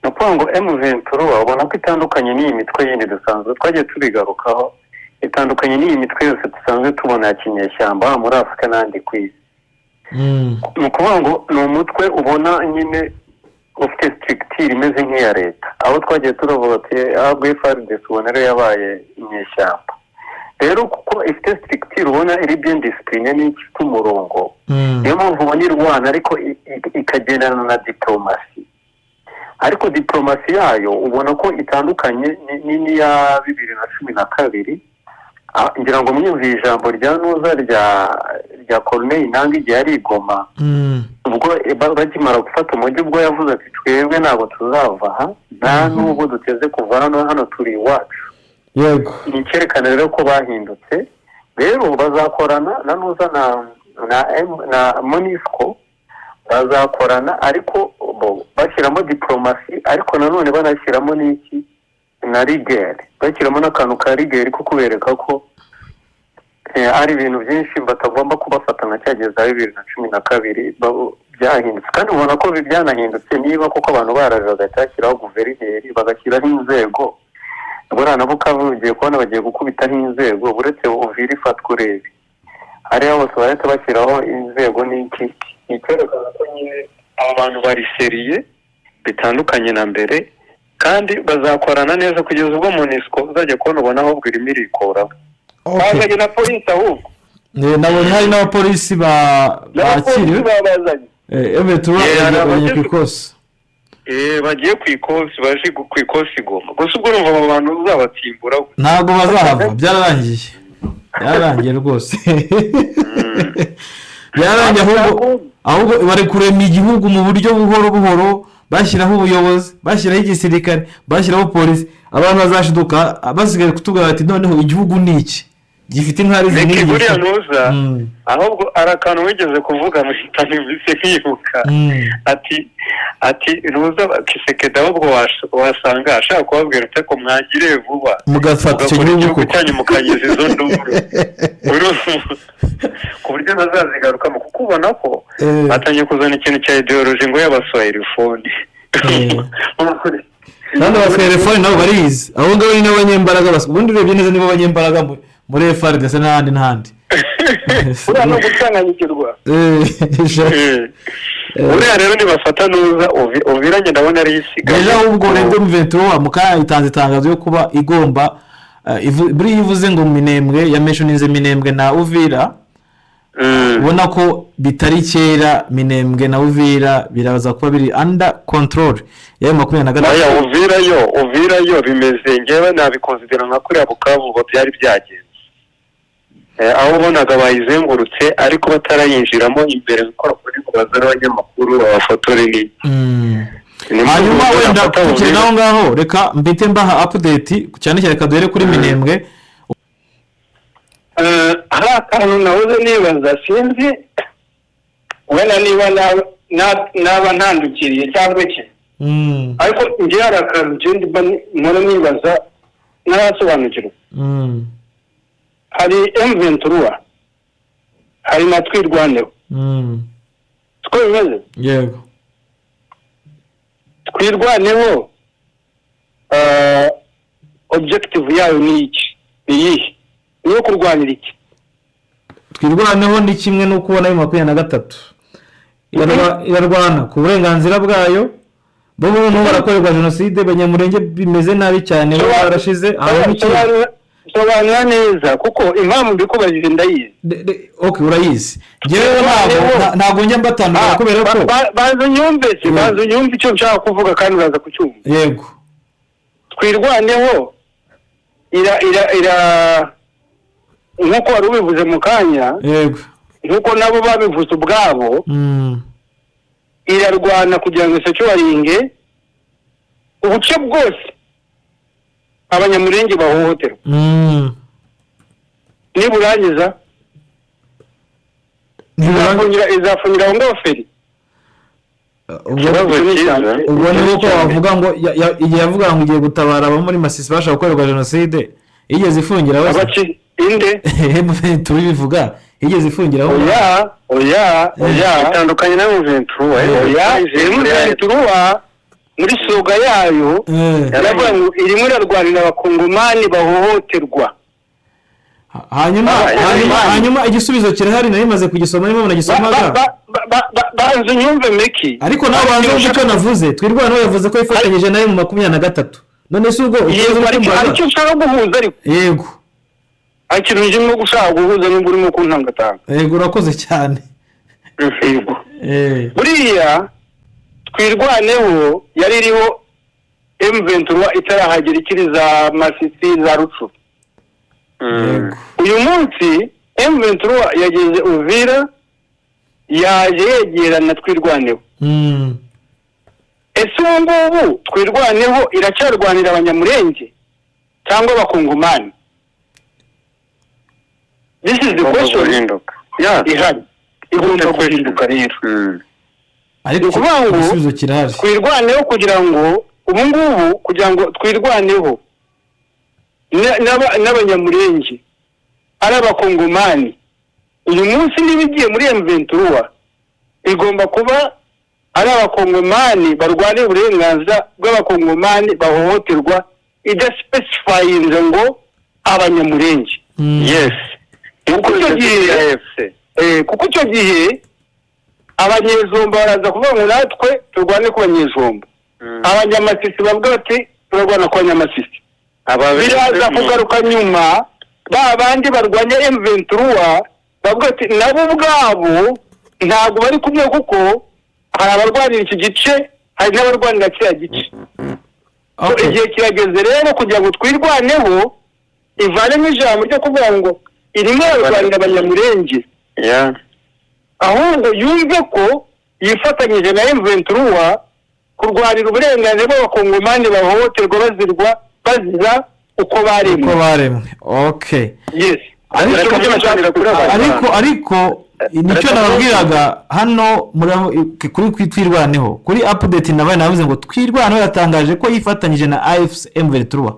Speaker 2: Nuko ngo M23 ubona ko itandukanye n'iyi mitwe yindi dusanzwe twagiye tubigarukaho. Itandukanye n'iyi mitwe yose dusanzwe tubona ya kinyeshyamba muri Afrika n'andi ku isi. Nuko ngo ni umutwe ubona nyine ufite structure imeze nk'iya leta. Aho twagiye turavuga ati ahubwo FARDC ubona rero yabaye inyeshyamba. Rero kuko ifite structure ubona iri bien discipline n'ifite umurongo. Niyo mpamvu ubona irwana ariko ikagendana na diplomasi. Ariko diplomasi yayo ubona ko itandukanye n'iya 2012. Ngira ngo mwumvise ijambo rya Nuza rya Corneille Nangi igihe ari Goma. Ubwo bagimara gufata umujyi ubwo yavuze ati twebwe ntabwo tuzava aha nta nubwo duteze kuva hano turi iwacu.
Speaker 1: Yego.
Speaker 2: Ni cyerekana rero ko bahindutse. Rero bazakorana na Nuza na MONUSCO bazakorana ariko bashyiramo diplomasi ariko nanone banashyiramo n'iki na rigueur. Bashyiramo n'akantu ka rigueur ko kubereka ko ari ibintu byinshi batagomba kubafata nka cyageza 2012 byahindutse kandi ubona ko byanahindutse niba koko abantu baraje bagashyiraho guverineri bagashyiraho inzego bora nabo kavugiye kubona bagiye gukubitaho inzego buretse uvira ifatwa urebe ari aho bose baretse bashyiraho inzego n'iki icyerekana ko nyine abantu bari seriye bitandukanye na mbere kandi bazakorana neza kugeza ubwo MONUSCO uzajya kubona ubona aho bwira imirikora. Bazanye na polisi ahubwo.
Speaker 1: Nabonye hari n'abapolisi bakiriwe. Bagiye ku ikosi.
Speaker 2: Bagiye ku ikosi baje ku ikosi Goma. Gusa ubwo urumva abo bantu uzabatimbura.
Speaker 1: Ntabwo bazahava byararangiye rwose. Byarangiye ahubwo bari kurema igihugu mu buryo buhoro bashyiraho ubuyobozi bashyiraho igisirikare bashyiraho polisi abantu bazashiduka basigaye kutubwira ati noneho igihugu ni iki gifite intwari zinini
Speaker 2: buriya Nuza ahubwo arakantu wigeze kuvuga mu kitani bise kwibuka ati Nuza Kisekedi ahubwo wasanga ashaka kubabwira ute ko mwagire vuba
Speaker 1: mugafata icyo gihugu
Speaker 2: cyanyu mukangiza izo nduru ku buryo nazazigarukamo kuko ubona ko batangiye kuzana ikintu cya ideology ngo y'abaswahilifone
Speaker 1: kandi abaswahilifone nabo barizi abo ngabo ni n'abanyembaraga ubundi urebye neza nibo banyembaraga muri FARDC n'ahandi
Speaker 3: uriya no gucanganyikirwa
Speaker 2: uriya rero nibafata Nuza uviranye ndabona ari isigaye
Speaker 1: ejo ahubwo urebye M23 mukaya itanze itangazo yo kuba igomba buri yivuze ngo Minembwe yameshoninze Minembwe na Uvira ubona ko bitari kera Minembwe na Uvira biraza kuba biri under control ya 23.
Speaker 2: Uvira yo bimeze ngewe nabikonsidera nka kuri Bukavu bo byari byagenze aho bonaga bayizengurutse ariko batarayinjiramo imbere gukora kuri bazara abanyamakuru babafotore ni
Speaker 1: hanyuma wenda tukiri naho ngaho reka mbite mbaha update cyane cyane kaduhere kuri Minembwe.
Speaker 3: Hari akantu nahoze nibaza sinzi wenda niba naba ntandukiriye cyangwa iki ariko ngiye hari akantu ngende mpora nibaza n'abasobanukirwa. Hari M23 hari na Twirwaneho siko bimeze
Speaker 1: yego
Speaker 3: Twirwaneho objective yayo ni iki iyi niyo kurwanira iki
Speaker 1: Twirwaneho ni kimwe no kubona ayo 23 irarwana ku burenganzira bwayo bo barakorerwa jenoside banyamurenge bimeze nabi cyane barashize aho
Speaker 3: sobanura neza kuko impamvu mbikubajije ndayizi.
Speaker 1: Okay, urayizi. Ngewe ntabwo njya mbatandukanya kubera ko
Speaker 3: banza unyumve icyo nshaka kuvuga kandi uraza kucyumva.
Speaker 1: Yego.
Speaker 3: Twirwaneho nk'uko wari ubivuze mu kanya.
Speaker 1: Yego.
Speaker 3: Nk'uko nabo babivuze ubwabo. Irarwana kugira ngo securinge ubuce bwose abanyamurenge bahohoterwa. Niburangiza izafungira aho ngaho feri.
Speaker 1: ubwo ni uko bavuga ngo yavuga ngo igiye gutabara abo muri Masisi bashaka gukorerwa jenoside igeze ifungira
Speaker 3: wese inde
Speaker 1: tubivuga igeze ifungira aho
Speaker 3: oya itandukanye na Muventura muri soga yayo yaravuga ngo irimo irarwanira abakongomani bahohoterwa.
Speaker 1: hanyuma igisubizo kirahari nari maze kugisoma niba munagisomaga
Speaker 3: banze nyumve meki
Speaker 1: ariko nawe banze icyo navuze twirwana yavuze ko ifatanyije nayo mu 23 none se ubwo
Speaker 3: aricyo ushaka guhuza ariko
Speaker 1: yego
Speaker 3: ikintu njye gushaka guhuza n'ubwo urimo kuntangatanga.
Speaker 1: Yego urakoze cyane.
Speaker 3: Yego buriya twirwaneho yari iriho M23 itarahagera ikiri za Masisi za Rutshuru. Uyu munsi M23 yageze Uvira yaje yegerana twirwaneho. Ese ubu twirwaneho iracyarwanira abanyamurenge cyangwa abakongomani? This is the question. Igomba guhinduka rero.
Speaker 1: Ariko igisubizo kirahari.
Speaker 3: Twirwaneho kugira ngo ubu ngubu kugira ngo twirwaneho n'abanyamurenge ari abakongomani. Uyu munsi nibigiye muri M23 igomba kuba ari abakongomani barwanira uburenganzira bw'abakongomani bahohoterwa idespecifyinze ngo abanyamurenge.
Speaker 2: Yes.
Speaker 3: Kuko icyo gihe abanyezomba baraza kuvuga ngo natwe turwane ku banyezomba. Abanyamasisi bavuga bati turarwana ku banyamasisi. Biraza kugaruka nyuma babandi barwanya M23 bavuga ati nabo ubwabo ntabwo bari kumwe kuko hari abarwanira iki gice hari n'abarwanira kiriya gice. Igihe kirageze rero kugira ngo twirwaneho ivane n'ijambo ryo kuvuga ngo irimo yarwanira abanyamurenge. Ahubwo yumve ko yifatanyije na M23 kurwanira uburenganzira bw'abakongomani bahohoterwa baziza uko baremwe.
Speaker 1: Okay.
Speaker 3: Yes.
Speaker 1: Ariko nicyo nababwiraga hano kuri kwitwirwaneho kuri update nabaye navuze ngo twirwaneho yatangaje ko yifatanyije na AFC M23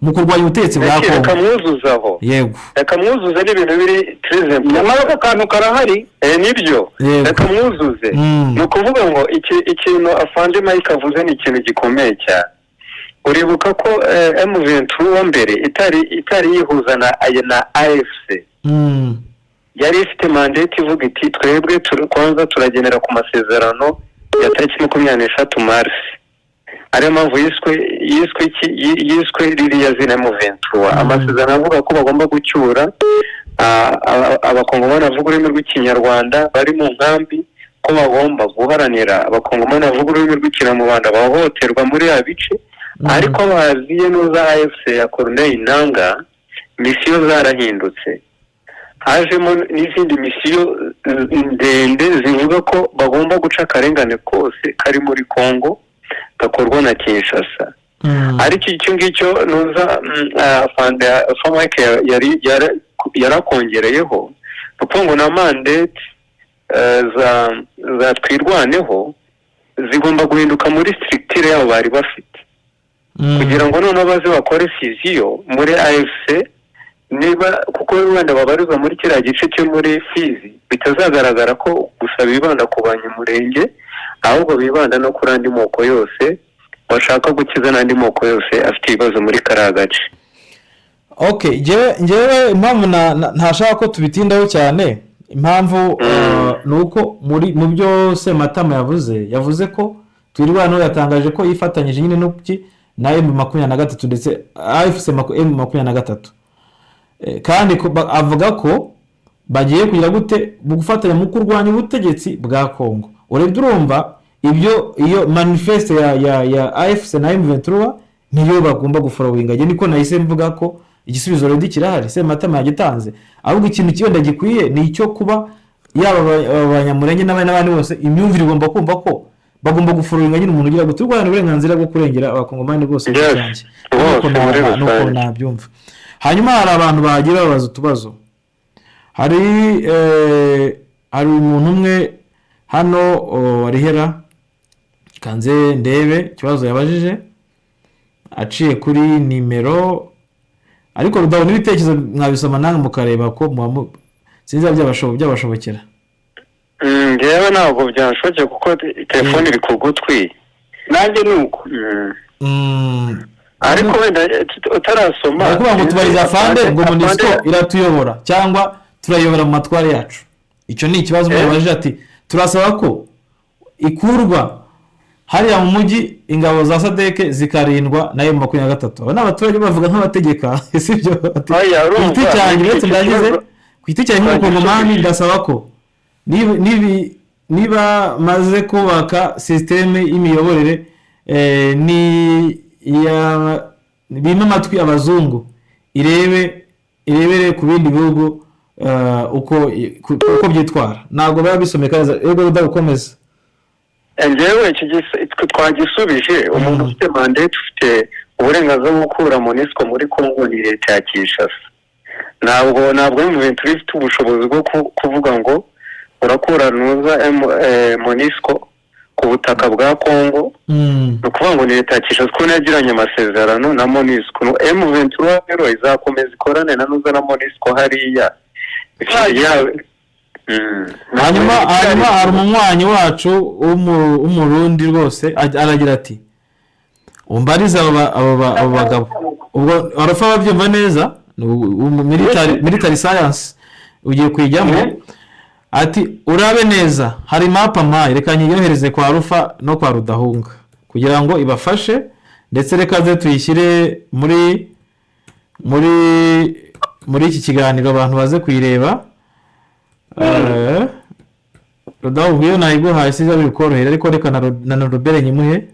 Speaker 1: mu kurwanya ubutegetsi bwa Kongo.
Speaker 2: Reka mwuzuzaho.
Speaker 1: Yego.
Speaker 2: Reka mwuzuze n'ibintu biri trezemple.
Speaker 3: Nyamara ko kantu karahari.
Speaker 2: Nibyo. Reka mwuzuze. Ni ukuvuga ngo ikintu afande Mike avuze ni ikintu gikomeye cyane. Uribuka ko M23 mbere itari yihuza na AFC. Yari ifite mandate ivuga iti twebwe kwanza turagenera ku masezerano ya tariki 23 Mars. Ari mpamvu yiswe ririya zina M23. Amasezerano avuga ko bagomba gucyura abakongomani bavuga ururimi rw'ikinyarwanda bari mu nkambi, ko bagomba guharanira abakongomani bavuga ururimi rw'ikinyarwanda bahohoterwa muri ya bice. Ariko baziye n'uza AFC ya Corneille Nangaa misiyo zarahindutse. Hajemo n'izindi misiyo ndende zivuga ko bagomba guca akarengane kose kari muri Kongo gakorwa na Kinshasa. Ariko icyo ngicyo nuza Famake yarakongereyeho ngo na mandate za twirwaneho zigomba guhinduka muri structure yabo bari bafite kugira ngo none baze bakore fusion muri AFC niba kuko wenda babarizwa muri kiriya gice cyo muri Fizi bitazagaragara ko gusa bibanda ku banyamurenge ahubwo bibanda no kuri andi moko yose bashaka gukiza n'andi moko yose afite ibibazo muri kariya gace.
Speaker 1: Okay, njyewe impamvu ntashaka ko tubitindaho cyane impamvu nuko mu byo Sematama yavuze ko twirwanaho yatangaje ko yifatanyije nyine n'uki na M23 ndetse AFC M23 kandi avuga ko bagiye kugira gute gufatanya mu kurwanya ubutegetsi bwa Kongo. Urebye urumva iyo manifeste ya AFC na M23 niyo bagomba guforowinga. Niko nahise mvuga ko igisubizo rero kirahari, Sematama yagitanze, ahubwo ikintu kibenda gikwiye ni icyo kuba yaba abanyamurenge n'abandi bose imyumvire igomba kumva ko bagomba guforowinga nyine umuntu ugira guturwana uburenganzira bwo kurengera abakongomani bose cyane. Nuko nabyumva. Hanyuma hari abantu bagira babaza utubazo. Hari umuntu umwe hano warihera kanze ndebe ikibazo yabajije aciye kuri nimero, ariko rudabona ibitekerezo mwabisoma nange mukareba ko sinzi byabashobokera.
Speaker 2: Ngewe ntabwo byanshobokeye kuko telefone iri ku gutwi nanjye nuko ariko wenda utarasoma
Speaker 1: kuvuga ngo tubariza fande ngo MONUSCO iratuyobora cyangwa turayobora mu matware yacu. Icyo ni ikibazo mwabajije ati turasaba ko ikurwa hariya mu mujyi ingabo za SADC zikarindwa na M23. Aba n'abaturage bavuga nk'abategeka sibyo ati kwiti cyane ndetse ndagize kwiti cyane nk'umukongomani ndasaba ko niba maze kubaka systeme y'imiyoborere bima amatwi abazungu irebere ku bindi bihugu uko byitwara. Ntabwo baba bisomeka ego rudakomeza.
Speaker 2: Njyewe twagisubije umuntu ufite mandate ufite uburenganzira bwo gukura MONUSCO muri Kongo ni leta ya Kinshasa. Ntabwo mu bintu bifite ubushobozi bwo kuvuga ngo urakura nuza MONUSCO ku butaka bwa Kongo. No kuvuga ngo ni leta ya Kinshasa ko yagiranye amasezerano na MONUSCO. M23 rero izakomeza ikorane na nuza na MONUSCO hariya.
Speaker 1: Hanyuma hari umunywanyi wacu w'umurundi rwose aragira ati umbariza abo bagabo ubwo arafa babyumva neza military science ugiye kwijyamo ati urabe neza hari mapa mpaye reka nyiyohereze kwa Rufa no kwa Rudahunga kugira ngo ibafashe ndetse reka ze tuyishyire muri iki kiganiro abantu baze kuyireba. Rudahunga iyo nayiguhaye siza bikorohera ariko reka na Robert nyimuhe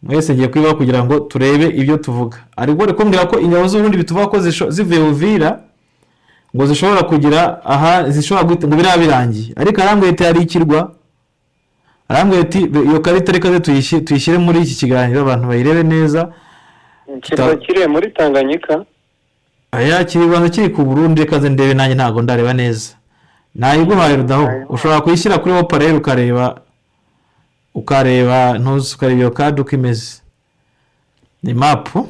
Speaker 1: mwese ngiye kwiba kugira ngo turebe ibyo tuvuga. Ariko rekombwira ko ingabo z'ubundi bituvuga ko zivuye Uvira ngo zishobora kugira zishobora guhita ngo birabirangiye ariko arambwiye ati hari ikirwa arambwiye ati iyo karita reka ze tuyishyire muri iki kiganiro abantu bayirebe neza.
Speaker 2: Kirwa kiri muri Tanganyika
Speaker 1: kiribanza kiri ku Burundi reka ze ndebe nanjye ntago ndareba neza. Nayiguhaye Rudaho ushobora kuyishyira kuri Opera ukareba ntuzi ukareba iyo kadi uko imeze ni mapu.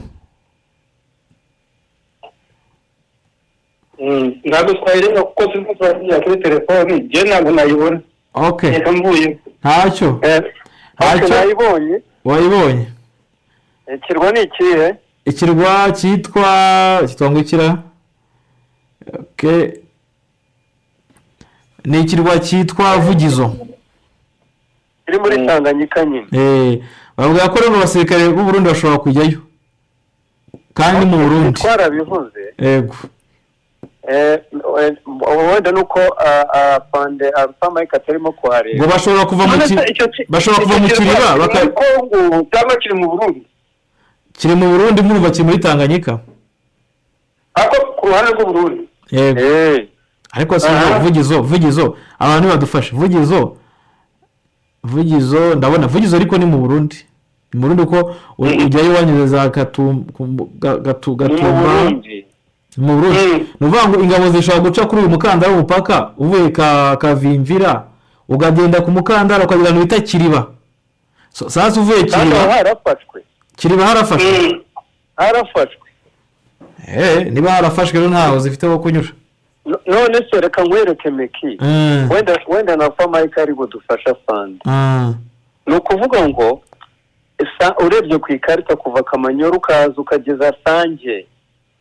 Speaker 3: Ntabwo twayireba kuko turi kugira kuri telefone je ntabwo nayibona.
Speaker 1: Okay. Ntacyo
Speaker 2: nayibonye.
Speaker 1: Wayibonye?
Speaker 2: Ikirwa ni ikihe?
Speaker 1: Ikirwa cyitwa ngukira. Okay. Ni ikirwa cyitwa Vugizo.
Speaker 2: Iri muri Tanganyika nyine.
Speaker 1: Bavuga ko rero abasirikare b'u Burundi bashobora kujyayo. Kandi mu Burundi.
Speaker 2: Twarabivuze.
Speaker 1: Yego.
Speaker 2: Wenda nuko pande Alpha atarimo kuhareba.
Speaker 1: Ngo bashobora kuva mu Kiriba
Speaker 3: Kongo cyangwa kiri mu Burundi.
Speaker 1: Kiri mu Burundi murumva kiri muri Tanganyika.
Speaker 3: Ako ku ruhande rw'u Burundi.
Speaker 1: Yego. Ariko si Vugizo abantu badufashe Vugizo ndabona Vugizo ariko ni mu Burundi. Mu Burundi ko ujyayo wanyuza Gatumba mu Burundi. Nuvuga ngo ingabo zishobora guca kuri uyu mukandara w'umupaka uvuye Kavimvira ugagenda ku mukandara ukagira ngo bita Kiriba. Sasa uvuye Kiriba harafashwe. Niba harafashwe rero ntaho zifite wo kunyura.
Speaker 2: None se reka nkwereke Meki. Wenda na Mike ari budufasha fund. No kuvuga ngo urebye ku ikarita kuva Kamanyoru ukaza ukageza Sange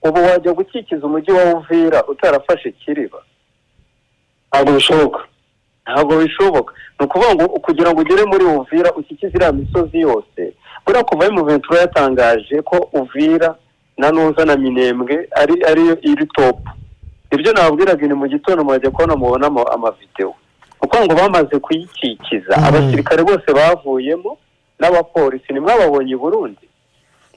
Speaker 2: ubu wajya gukikiza umujyi wa Uvira utarafashe Kiriba. Ntabwo bishoboka. No kuvuga ngo kugira ngo ugere muri Uvira ukikize iriya misozi yose. Bura kuva mu Ventura yatangaje ko Uvira na Nuza na Minembwe ariyo iri top. Ibyo nababwiraga ni mu gitondo mwaje kubona mubonamo amavideo kuko ngo bamaze kuyikikiza abasirikare bose bavuyemo n'abapolisi nimwe babonye Burundi.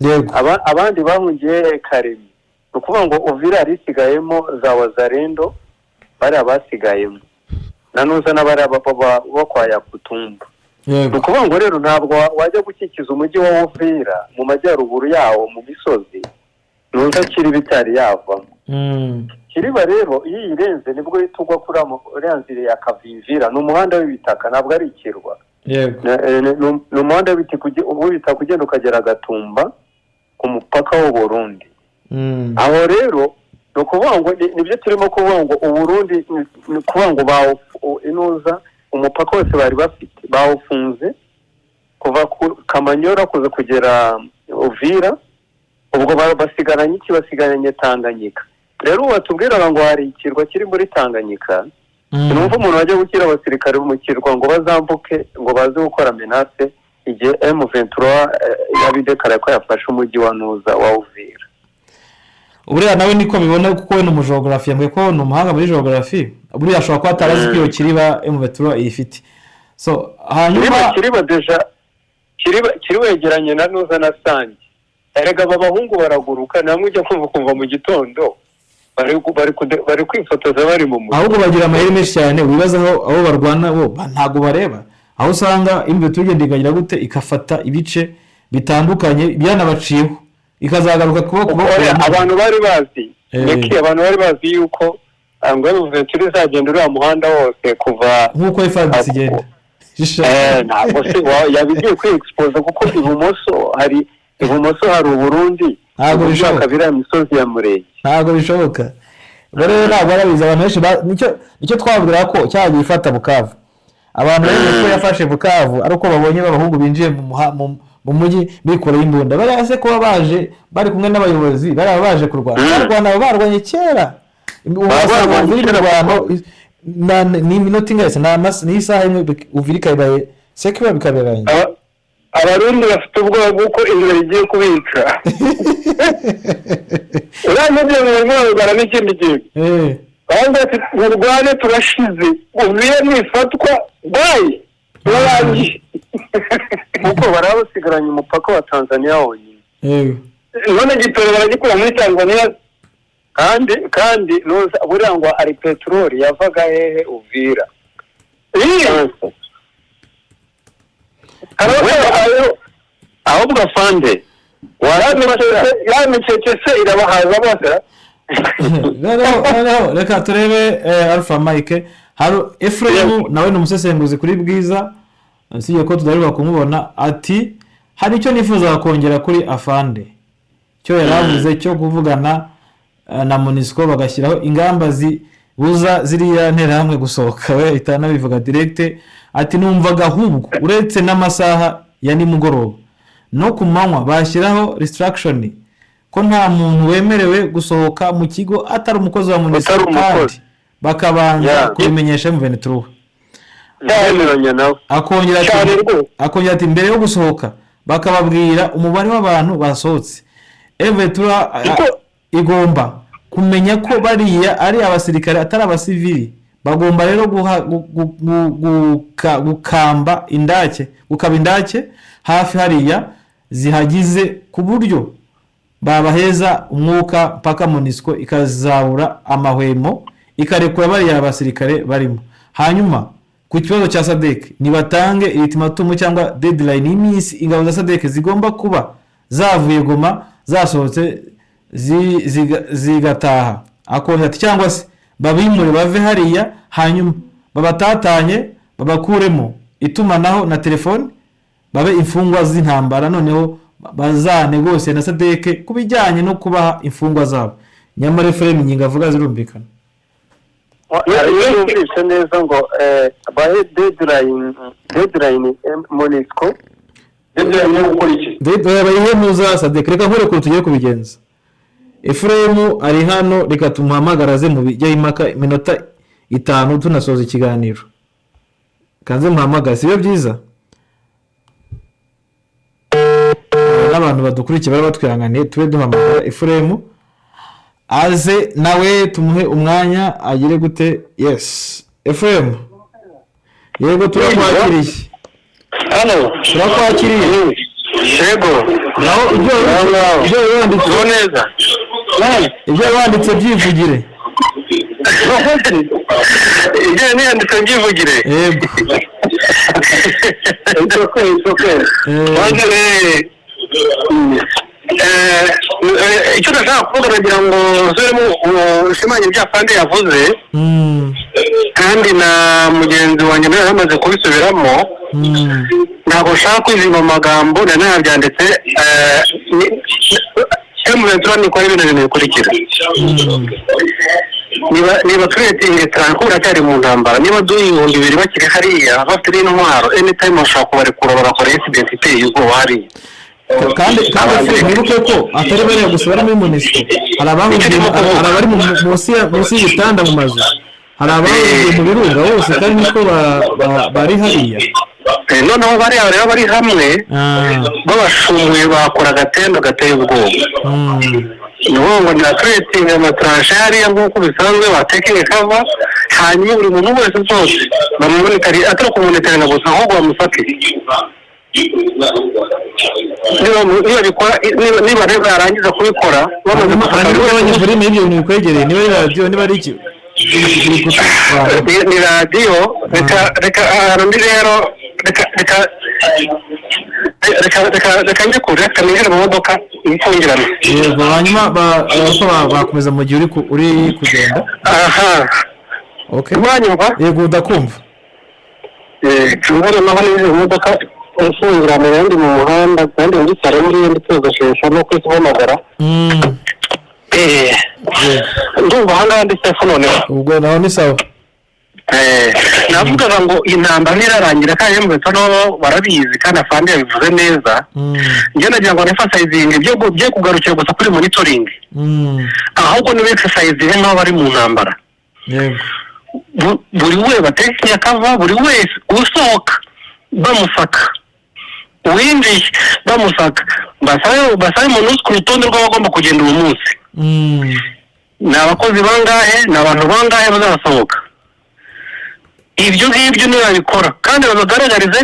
Speaker 1: Yego.
Speaker 2: Abandi bahungiye Karemi. Ukuvuga ngo Uvira arisigayemo za Wazarendo bari abasigayemo. Na Nuza n'abari bo kwa Yakutumba.
Speaker 1: Yego.
Speaker 2: Ukuvuga ngo rero ntabwo wajya gukikiza umujyi wa Uvira mu majyaruguru yawo mu misozi Nuza kiri bitari yavamo. Kiriba rero iyo irenze nibwo itugwa kuri amuranzire ya Kavimvira n'umuhanda w'ibitaka ntabwo ari ikirwa.
Speaker 1: Yego.
Speaker 2: N'umuhanda w'ibitaka kugenda ukagera Gatumba ku mupaka w'u Burundi. Aho rero no kuvuga ngo nibyo turimo kuvuga ngo u Burundi ni kuvuga ngo inuza umupaka wose bari bafite bawufunze kuva ku Kamanyora kuza kugera Uvira ubwo basigaranye basigaranye Tanganyika. Rero batubwira ngo hari ikirwa kiri muri Tanganyika. Numva umuntu wajya gukira abasirikare mu kirwa ngo bazambuke ngo baze gukora menace igihe M23 yabidekara ko yafashe umujyi wa Nuza wa Uvira.
Speaker 1: Uriya nawe niko bibona kuko we n'umugeography yambwiye ko n'umuhanga muri geography buriya ashobora kuba atarazi ko iyo kiriba M23 ifite. So hanyuma
Speaker 2: kiriba deja kiriba yegeranye na Nuza na Sange. Erega abahungu baraguruka namwe ujya kumva mu gitondo bari kwifotoza bari mu mujyi.
Speaker 1: Ahubwo bagira amaheri menshi cyane wibaza aho barwana bo ntago bareba. Aho usanga M23 igendagira gute ikafata ibice bitandukanye byanabaciyeho ikazagaruka kuba
Speaker 2: abantu bari bazi abantu bari bazi yuko ngo M23 izagenda uriya muhanda wose kuva
Speaker 1: nkuko FARDC igenda
Speaker 2: ntabwo se yabigiye kwi-expose kuko ibumoso hari u Burundi
Speaker 1: ntabwo bishoboka
Speaker 2: biriya misozi ya Murenge
Speaker 1: ntabwo bishoboka rero ntabwo barabizi abantu benshi nicyo twabwira ko cyagiye ifata Bukavu abantu benshi ko yafashe Bukavu ari uko babonye abahungu binjiye mu mujyi bikoreye imbunda barase kuba baje bari kumwe n'abayobozi baje kurwana barwanye kera ni minota ingese ni isaha imwe Uvira ibaye sekwa bikaberanye
Speaker 3: abarundi bafite ubwoba bw'uko inzira igiye kubica uramubye mu Rwanda n'ikindi gihe kandi ati urwane turashize Uvira nifatwa bayi barangiye kuko barabasigaranye umupaka wa Tanzania wonyine none gitoro baragikura muri Tanzania kandi buriya ngo ari petroli yavaga hehe Uvira ahubwo afande yamicecese irabahaza bose
Speaker 1: reka turebe Alpha Mike hari Ephraim nawe n'umusesenguzi kuri Bwiza nsiye ko tudaruka kumubona ati hari icyo nifuza kongera kuri afande cyo yaravuze cyo kuvugana na MONUSCO bagashyiraho ingamba zibuza ziriya ntera hamwe gusohoka we itana bivuga direct ati numvaga ahubwo uretse n'amasaha ya nimugoroba no kumanywa bashyiraho restriction ko nta muntu wemerewe gusohoka mu kigo atari umukozi wa MONUSCO kandi bakabanza kubimenyesha M23 akongera ati mbere yo gusohoka bakababwira umubare w'abantu basohotse M23 igomba kumenya ko bariya ari abasirikare atari abasivili bagomba rero gukamba indake hafi hariya zihagize ku buryo babaheza umwuka paka MONUSCO ikazabura amahwemo ikarekura bariya abasirikare barimo. Hanyuma ku kibazo cya SADC nibatange ultimatum cyangwa deadline y'iminsi ingabo za SADC zigomba kuba zavuye Goma zasohotse zigataha akongera cyangwa se babimure bave hariya hanyuma babatatanye babakuremo itumanaho na telefone babe imfungwa z'intambara noneho bazane gose na SADC kubijyanye no kubaha imfungwa zabo. Nyamara Ephraim nyinga avuga zirumvikana
Speaker 2: yumvise neza ngo bahe deadline MONUSCO
Speaker 3: deadline yo gukora iki
Speaker 1: bayihe muza SADC reka nkore ko tugiye kubigenza. Ephraim ari hano reka tumuhamagaraze mu bijyaho impaka iminota 5 tunasoza ikiganiro kanze muhamagaze iyo byiza n'abantu badukurikiye bari batwihanganiye tube duhamagara Efuremu aze nawe tumuhe umwanya agire gute. Yes Efuremu, yego turakwakiriye.
Speaker 2: hano
Speaker 1: Turakwakiriye.
Speaker 2: yego
Speaker 1: naho ibyo wanditse
Speaker 2: neza
Speaker 1: ibyo wanditse byivugire.
Speaker 2: ibyo niyanditse byivugire.
Speaker 1: Yego
Speaker 2: icyo ndashaka kuvuga nagira ngo nsubiremo ushimanye ibyo afande yavuze kandi na mugenzi wanjye nawe yamaze kubisubiramo. ntabwo nshaka kwizima amagambo nari nabyanditse. M23 nikora ibintu bikurikira. niba creating tranquil cyari mu ntambara, niba duyi 200 bakiri hariya bafite n'intwaro anytime bashaka kubarekura bagakora incident iteye ubwoba hariya.
Speaker 1: kandi nibuke ko atari bariya gusa bari muri MONUSCO, hari abari munsi y'ibitanda mu mazu, hari abari mu birunga bose kandi niko bari hariya.
Speaker 2: noneho bariya rero bari hamwe babashumuye bakora agatendo gateye ubwoba. niho ngo ni creating amatranshe hariya nk'uko bisanzwe batekinge kava, hanyuma buri muntu wese zose bamumonitari atari kumonitari gusa ahubwo bamufatire. niba rero yarangiza kubikora
Speaker 1: abanyavurimi ibyo bintu bikwegereye, niba ari radiyo niba ari iki
Speaker 2: ni radiyo. reka ahantu rero reka njye kure kaninjira mu modoka ifungirana.
Speaker 1: yego hanyuma bakomeza mu gihe uri kugenda.
Speaker 2: aha
Speaker 1: okay
Speaker 2: mwanyumva.
Speaker 1: yego ndakumva.
Speaker 2: nshobora naho ninjira mu modoka ifungirana yandi mu muhanda kandi ndi sare muri yandi tugashesha no kwisuhamagara. ndumva ahangaha ndi safe noneho.
Speaker 1: ubwo naho ni sawa.
Speaker 2: navugaga ngo intambara ntirarangira kandi M23 barabizi kandi afande yabivuze neza. njye nagira ngo emphasizing byo kugarukira gusa kuri monitoring, ahubwo ni exercise nk'aho bari mu ntambara. buri we batekinya kava, buri wese usohoka bamusaka, uwinjiye bamusaka, basabe MONUSCO ku rutonde rw'abagomba kugenda uwo munsi. ni abakozi bangahe, ni abantu bangahe bazasohoka. ibyo ngibyo niyo babikora kandi babagaragarize,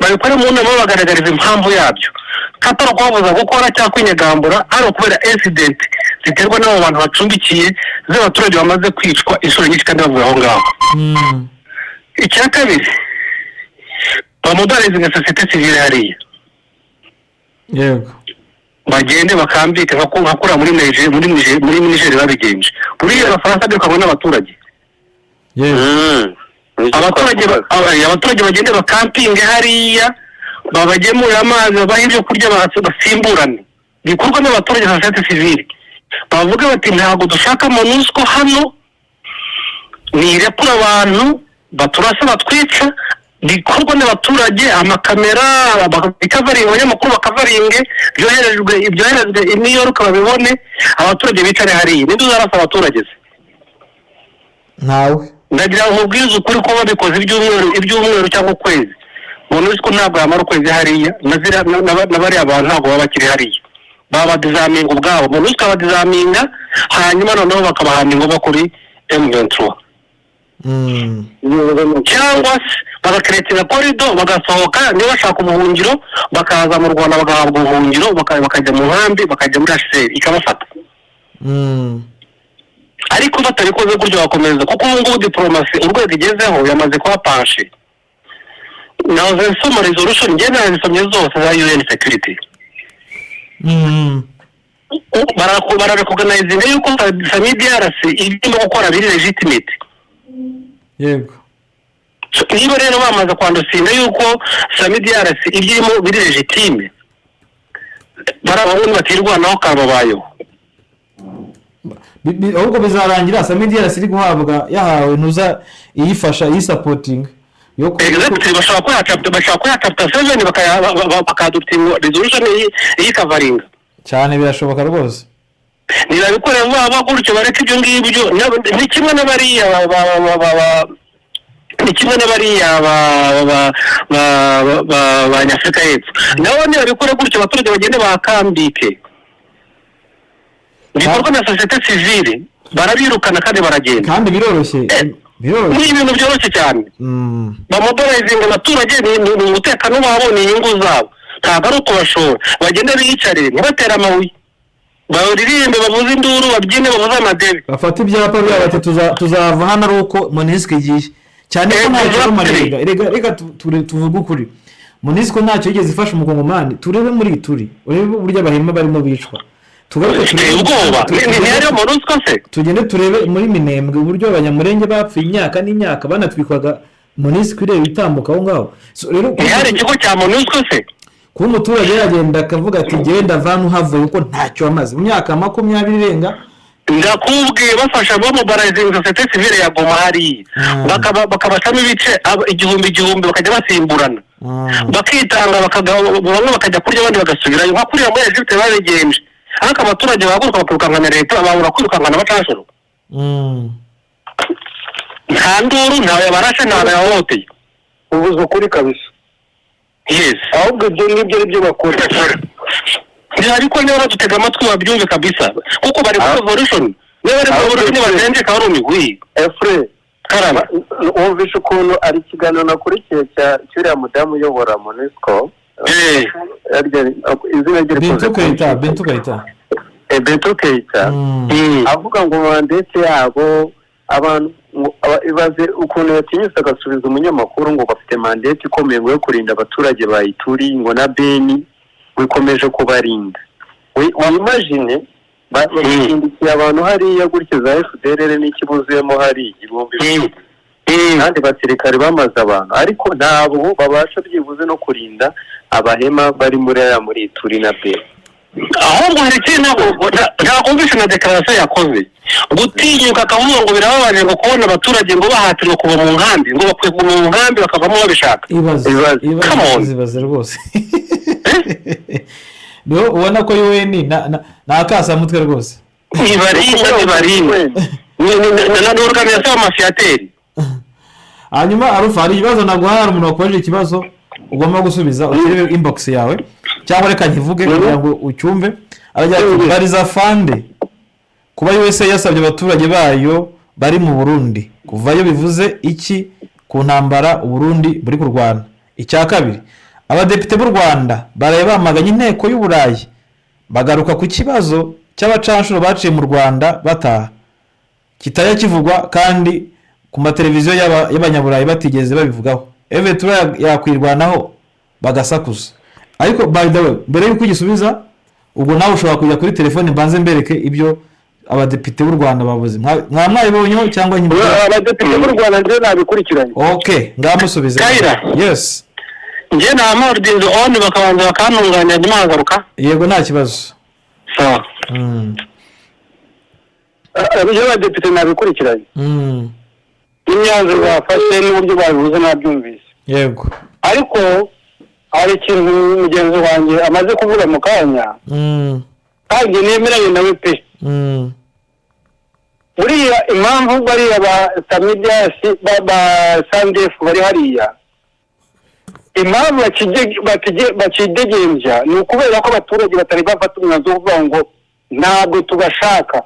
Speaker 2: babikore mu nama bagaragariza impamvu yabyo, katari kubabuza gukora cyangwa kwinyagambura hano kubera incident ziterwa n'abo bantu bacumbikiye z'abaturage bamaze kwicwa inshuro nyinshi kandi bavuye aho ngaho. icya kabiri bamudarize nka sosiyete sivile hariya.
Speaker 1: yego
Speaker 2: bagende bakambike nkakura muri Niger babigenje. buriya abafaransa birukanywe n'abaturage. abaturage bagende bakampinge hariya, babagemurira amazi, babaha ibyo kurya, basimburane. bikorwa n'abaturage na sosiyete sivile. bavuga bati ntabwo dushaka MONUSCO hano, nirekura abantu baturase batwica. bikorwa n'abaturage, amakamera bikavaringa, abanyamakuru bakavaringe, ibyoherezwe i New York babibone, abaturage bicare hariya. nibyo uzarasa abaturage se?
Speaker 1: ntawe.
Speaker 2: ndagira ngo ubwize ukuri ko babikoze ibyumweru cyangwa ukwezi, MONUSCO ntabwo yamara ukwezi hariya, na bariya abantu ntabwo baba bakiri hariya. babadizaminga ubwabo, MONUSCO abadizaminga, hanyuma noneho bakabahaninga ngo kuri M23. cyangwa se bagakeretera korido bagasohoka, niba bashaka ubuhungiro bakaza mu Rwanda bagahabwa ubuhungiro, bakajya mu nkambi, bakajya muri HCR ikabafata. ariko batabikoze gutyo bakomeza, kuko ubu ngubu diplomasi urwego igezeho yamaze kuba panshe. nahoze nsoma resolution njye nazisomye zose za UN security. bararecognize yuko DRC irimo gukora biri legitimate.
Speaker 1: yego
Speaker 2: niba rero bamaze kwandusinga yuko DRC ibyirimo biri legitime, barabona batirwanaho kababayeho.
Speaker 1: ahubwo bizarangira DRC iri guhabwa yahawe ntuza iyifasha iyi supporting yo
Speaker 2: exactly. bashaka ko ya chapter 7 bakadutinga resolution iyi covering
Speaker 1: cyane, birashoboka rwose.
Speaker 2: nibabikora vuba gutyo bareke ibyo ngibyo. ni kimwe n'abariya
Speaker 3: ni kimwe n'abariya ba Nyafurika y'Epfo nabo ntibabikora gutyo abaturage bagende bakambike bikorwa na sosiyete sivile barabirukana kandi baragenda
Speaker 1: kandi biroroshye
Speaker 3: ni ibintu byoroshye cyane bamobilizinga abaturage ni umutekano wabo ni inyungu zabo ntabwo ari uko bashora bagende biyicarire ntibatere amabuye baririmbe bavuze induru babyine bavuze amadebe
Speaker 1: bafata ibyapa byabo bati tuzava hano ari uko MONUSCO igiye cyane ko ntacyo marega reka tuvuge ukuri MONUSCO ntacyo yigeze ifasha umukongomani turebe muri turi urebe uburyo abahema barimo bicwa tugaruke turebe
Speaker 3: ubwoba ni ariyo MONUSCO se
Speaker 1: tugende turebe muri Minembwe uburyo abanyamurenge bapfuye imyaka n'imyaka banatwikwaga MONUSCO ireba itambuka aho ngaho
Speaker 3: rero hari ikigo cya MONUSCO se
Speaker 1: kuba umuturage yagenda akavuga ati genda vanu havuye uko ntacyo amaze mu myaka 20 irenga
Speaker 3: ndakubwiye bafasha bo mobilizinga sosiyete sivile ya Goma hari bakabasamo ibice igihumbi bakajya basimburana bakitanga bamwe bakajya kurya abandi bagasubirayo nka kuriya muri Egypte babigenje ariko abaturage bahaguruka bakirukangana leta babura kwirukangana bacashuro nta nduru ntawe barashe ntawe yahohoteye
Speaker 2: ubuze ukuri kabisa
Speaker 3: yes
Speaker 2: ahubwo ibyo ngibyo ari byo bakora
Speaker 3: ariko niba badutega amatwi babyumve kabisa kuko bari muri revolution niba bari muri revolution bazenje karumi wi
Speaker 2: Efre karama wumvishe ukuntu ari ikiganiro nakurikiye cy'uriya mudamu uyobora MONUSCO izina rye Bintu Keita avuga ngo mandate yabo abantu ibaze ukuntu yatinyusa agasubiza umunyamakuru ngo bafite mandate ikomeye yo kurinda abaturage ba Ituri ngo na Beni wikomeje kubarinda wimagine bakindikiye abantu hariya gutyo za FDLR n'ikibuzuyemo hari igihumbi kandi basirikare bamaze abantu ariko ntabwo babasha byibuze no kurinda abahema bari muri Ituri na Beni
Speaker 3: ahubwo hari ikintu ntakumvishe na declaration yakoze gutinyuka akavuga ngo birababaje ngo kubona abaturage ngo bahatirwa kuva mu nkambi ngo bakwiye kuva mu nkambi bakavamo babishaka
Speaker 1: ibaze rwose no ubona ko UN nakasa mutwe rwose
Speaker 3: ibarinda na organization y'amafiateri
Speaker 1: hanyuma arufa hari ibibazo naguhara umuntu wakojeje ikibazo ugomba gusubiza ukirebe inbox yawe cyangwa reka nkivuge kugira ngo ucyumve arajya bariza fande kuba USA yasabye abaturage bayo bari mu Burundi kuvayo bivuze iki ku ntambara u Burundi buri kurwana icya kabiri abadepite b'u Rwanda baraye bamaganye inteko y'u Burayi bagaruka ku kibazo cy'abacanshuro baciye mu Rwanda bataha kitaya kivugwa kandi ku mateleviziyo y'abanyaburayi batigeze babivugaho Evetura yakwirwanaho bagasakuza ariko by the way mbere yuko igisubiza ubwo nawe ushobora kujya kuri telefone mbanze mbereke ibyo abadepite b'u Rwanda bavuze mwabibonyeho cyangwa nyine
Speaker 2: abadepite b'u Rwanda nje nabikurikiranye
Speaker 1: okay ngamusubize yes
Speaker 3: nje na amordinzo on bakabanza bakantunganya nyuma hagaruka
Speaker 1: yego nta kibazo
Speaker 3: sawa
Speaker 2: abadepite nabikurikiranye imyanzuro bafashe n'uburyo babivuze nabyumvise
Speaker 1: yego
Speaker 2: ariko hari ikintu mugenzi wanjye amaze kuvuga mu kanya kandi nemeranye nawe pe buriya impamvu bariya ba Samidiasi ba Sandefu bari hariya impamvu bakidegembya ni ukubera ko abaturage batari bafata umwanzuro wo kuvuga ngo ntabwo tubashaka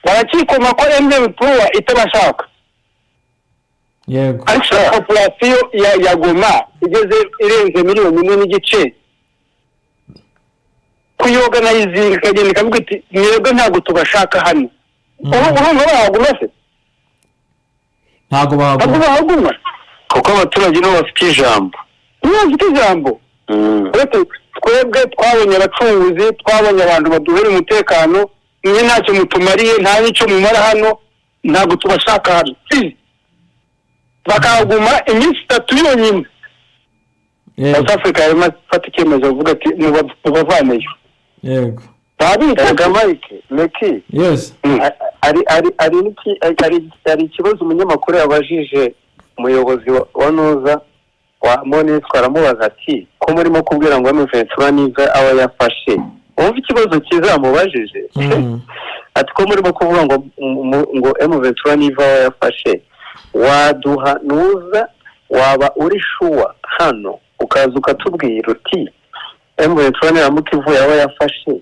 Speaker 2: barakikoma ko M23 itabashaka
Speaker 1: yego
Speaker 2: ariko population ya Goma igeze irenze miliyoni 1.5 kuyorganizinga ikagenda ikavuga iti mwebwe ntabwo tubashaka hano urumva bahaguma se
Speaker 1: ntabwo
Speaker 2: bahaguma kuko abaturage nibo bafite ijambo twebwe twabonye abacunguzi twabonye abantu baduhera umutekano mwe ntacyo mutumariye nta n'icyo mumara hano ntabwo tubashaka hano bakaguma iminsi 3 yonyine South Africa yarafata icyemezo avuga ati mubavaneyo
Speaker 1: yego
Speaker 2: babitaga Mike Meki
Speaker 1: yes
Speaker 2: ari ikibazo umunyamakuru yabajije umuyobozi wa Noza wa MONUSCO aramubaza ati ko murimo kubwira ngo M23 niza aba yafashe umva ikibazo kizamubajije ati ko murimo kuvuga ngo M23 niva aba yafashe waduha nuza waba uri shuwa hano ukaza ukatubwira uti M23 niramuka ivuye aho yafashe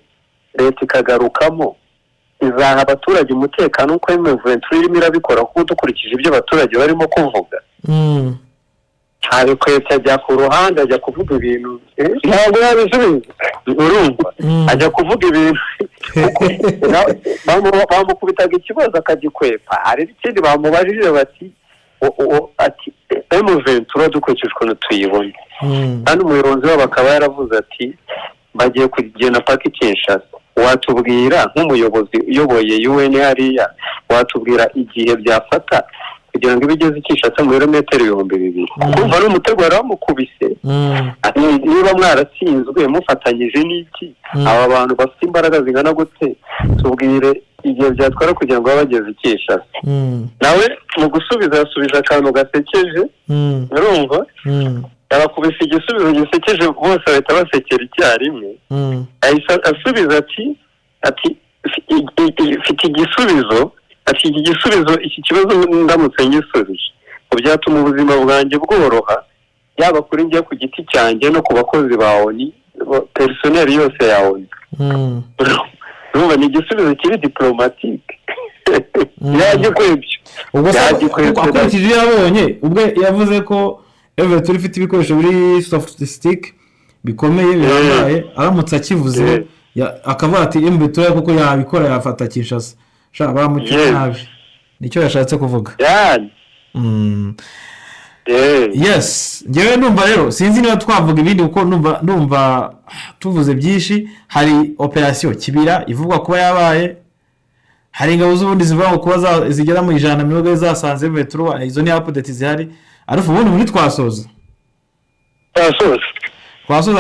Speaker 2: leta ikagarukamo izaha abaturage umutekano uko M23 irimo irabikora kuko dukurikije ibyo abaturage barimo kuvuga abikwetse ajya ku ruhande ajya kuvuga ibintu ntabwo yabisubiza urumva ajya kuvuga ibintu bamukubitaga ikibazo akagikwepa hari ikindi bamubajije bati M23 dukurikije ukuntu tuyibona kandi umuyobozi wabo akaba yaravuze ati bagiye kugenda paka Kinshasa watubwira nk'umuyobozi uyoboye UN hariya watubwira igihe byafata kugira ngo ibigeze Kinshasa mu birometero 2,000 kumva n'umutego waramukubise niba mwaratsinzwe mufatanyije n'iki aba bantu bafite imbaraga zingana gute tubwire igihe byatwara kugira ngo babageze Kinshasa nawe mu gusubiza yasubiza akantu gasekeje urumva abakubise igisubizo gisekeje bose bahita basekera icyarimwe asubiza ati ifite igisubizo ati iki gisubizo iki kibazo ndamutse ngisubije byatuma ubuzima bwanjye bworoha yaba kuri njye ku giti cyanjye no ku bakozi ba ONU personnel yose ya ONU urumva ni igisubizo kiri diplomatique yagikwebye
Speaker 1: ubwo akurikije yabonye ubwo yavuze ko M23 ifite ibikoresho biri sophistic bikomeye bihambaye aramutse akivuze akavuga ati M23 kuko yabikora yafata Kinshasa bamuciye nabi nicyo yashatse kuvuga yes ngewe numva rero sinzi niba twavuga ibindi kuko numva tuvuze byinshi hari operation Kibira ivugwa kuba yabaye hari ingabo z'ubundi zivuga kuba zigera mu 100 zasanze M23 izo ni update zihari ariko ubundi muri twasoza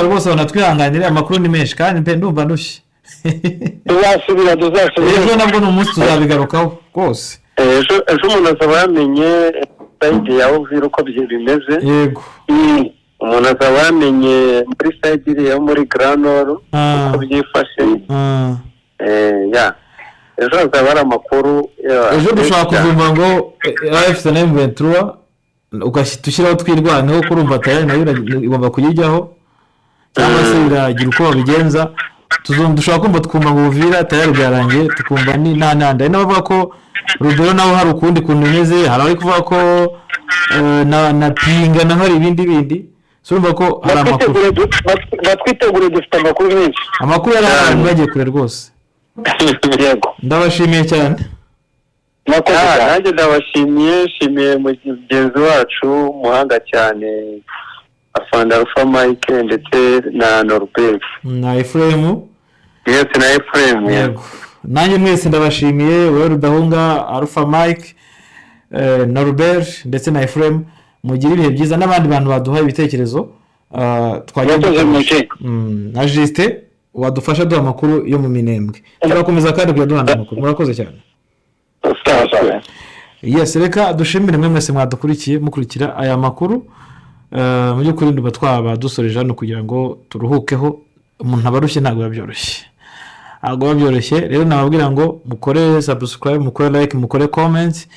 Speaker 1: rwose banatwihanganira amakuru ni menshi kandi mpe ndumva ndushye
Speaker 3: tuzasubira
Speaker 1: ejo nabwo n'umunsi tuzabigarukaho rwose
Speaker 2: ejo umuntu azaba yamenye side yawe vira uko bimeze
Speaker 1: yego
Speaker 2: umuntu azaba yamenye muri side iri yo muri Grand Nord uko byifashe ejo azaba ari amakuru
Speaker 1: ejo dushobora kuvumba ngo AFC na M23 ugashyiraho twirwaneho kurumva tayari nayo igomba kuyijyaho cyangwa se iragira uko babigenza dushobora kumva tukumva ngo Uvira tayari byarangiye tukumva ni nanda n'abavuga ko Rubero naho hari ukundi kuntu bimeze hari ari kuvuga ko na pinga naho hari ibindi surumva ko hari amakuru
Speaker 3: batwitegure dufite amakuru menshi
Speaker 1: amakuru yari bagiye kure rwose
Speaker 2: yego
Speaker 1: ndabashimiye cyane
Speaker 2: nanjye ndabashimiye mugenzi wacu muhanga cyane afanda Alpha Mike ndetse na Norbert
Speaker 1: na Ephraim
Speaker 2: yes na Ephraim
Speaker 1: yego nanjye mwese ndabashimiye wewe Rudahunga Alpha Mike Norbert ndetse na Ephraim mugira ibihe byiza n'abandi bantu baduha ibitekerezo
Speaker 3: twagiye
Speaker 1: na Juste wadufasha duha amakuru yo mu Minembwe turakomeza kandi kuyaduhana amakuru murakoze cyane yes reka dushimire mwese mwadukurikiye mukurikira aya makuru mu by'ukuri nduba twaba dusoreje hano kugira ngo turuhukeho umuntu abarushye ntabwo byoroshye rero nababwira ngo mukore subscribe mukore like mukore comment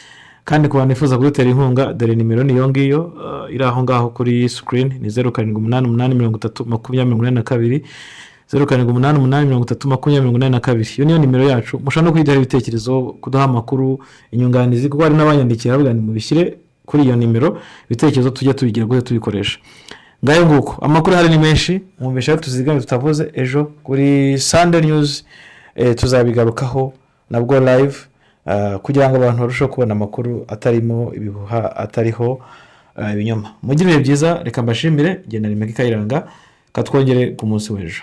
Speaker 1: kandi ku bantu bifuza kudutera inkunga dore nimero niyo ngiyo iri aho ngaho kuri screen ni 0788302082 0788302082 iyo niyo nimero yacu mushaka no kwigira ibitekerezo kuduha amakuru inyunganizi kuko hari n'abanyandikira bavuga ni mubishyire kuri iyo nimero ibitekerezo tujya tubigira gute tubikoresha ngayo nguko amakuru hari ni menshi mwumvisha tuzigame tutavuze ejo kuri Sunday News tuzabigarukaho nabwo live kugira ngo abantu barusheho kubona amakuru atarimo ibihuha atariho ibinyoma mugire byiza reka mbashimire genda rimeke Kayiranga katwongere ku munsi w'ejo.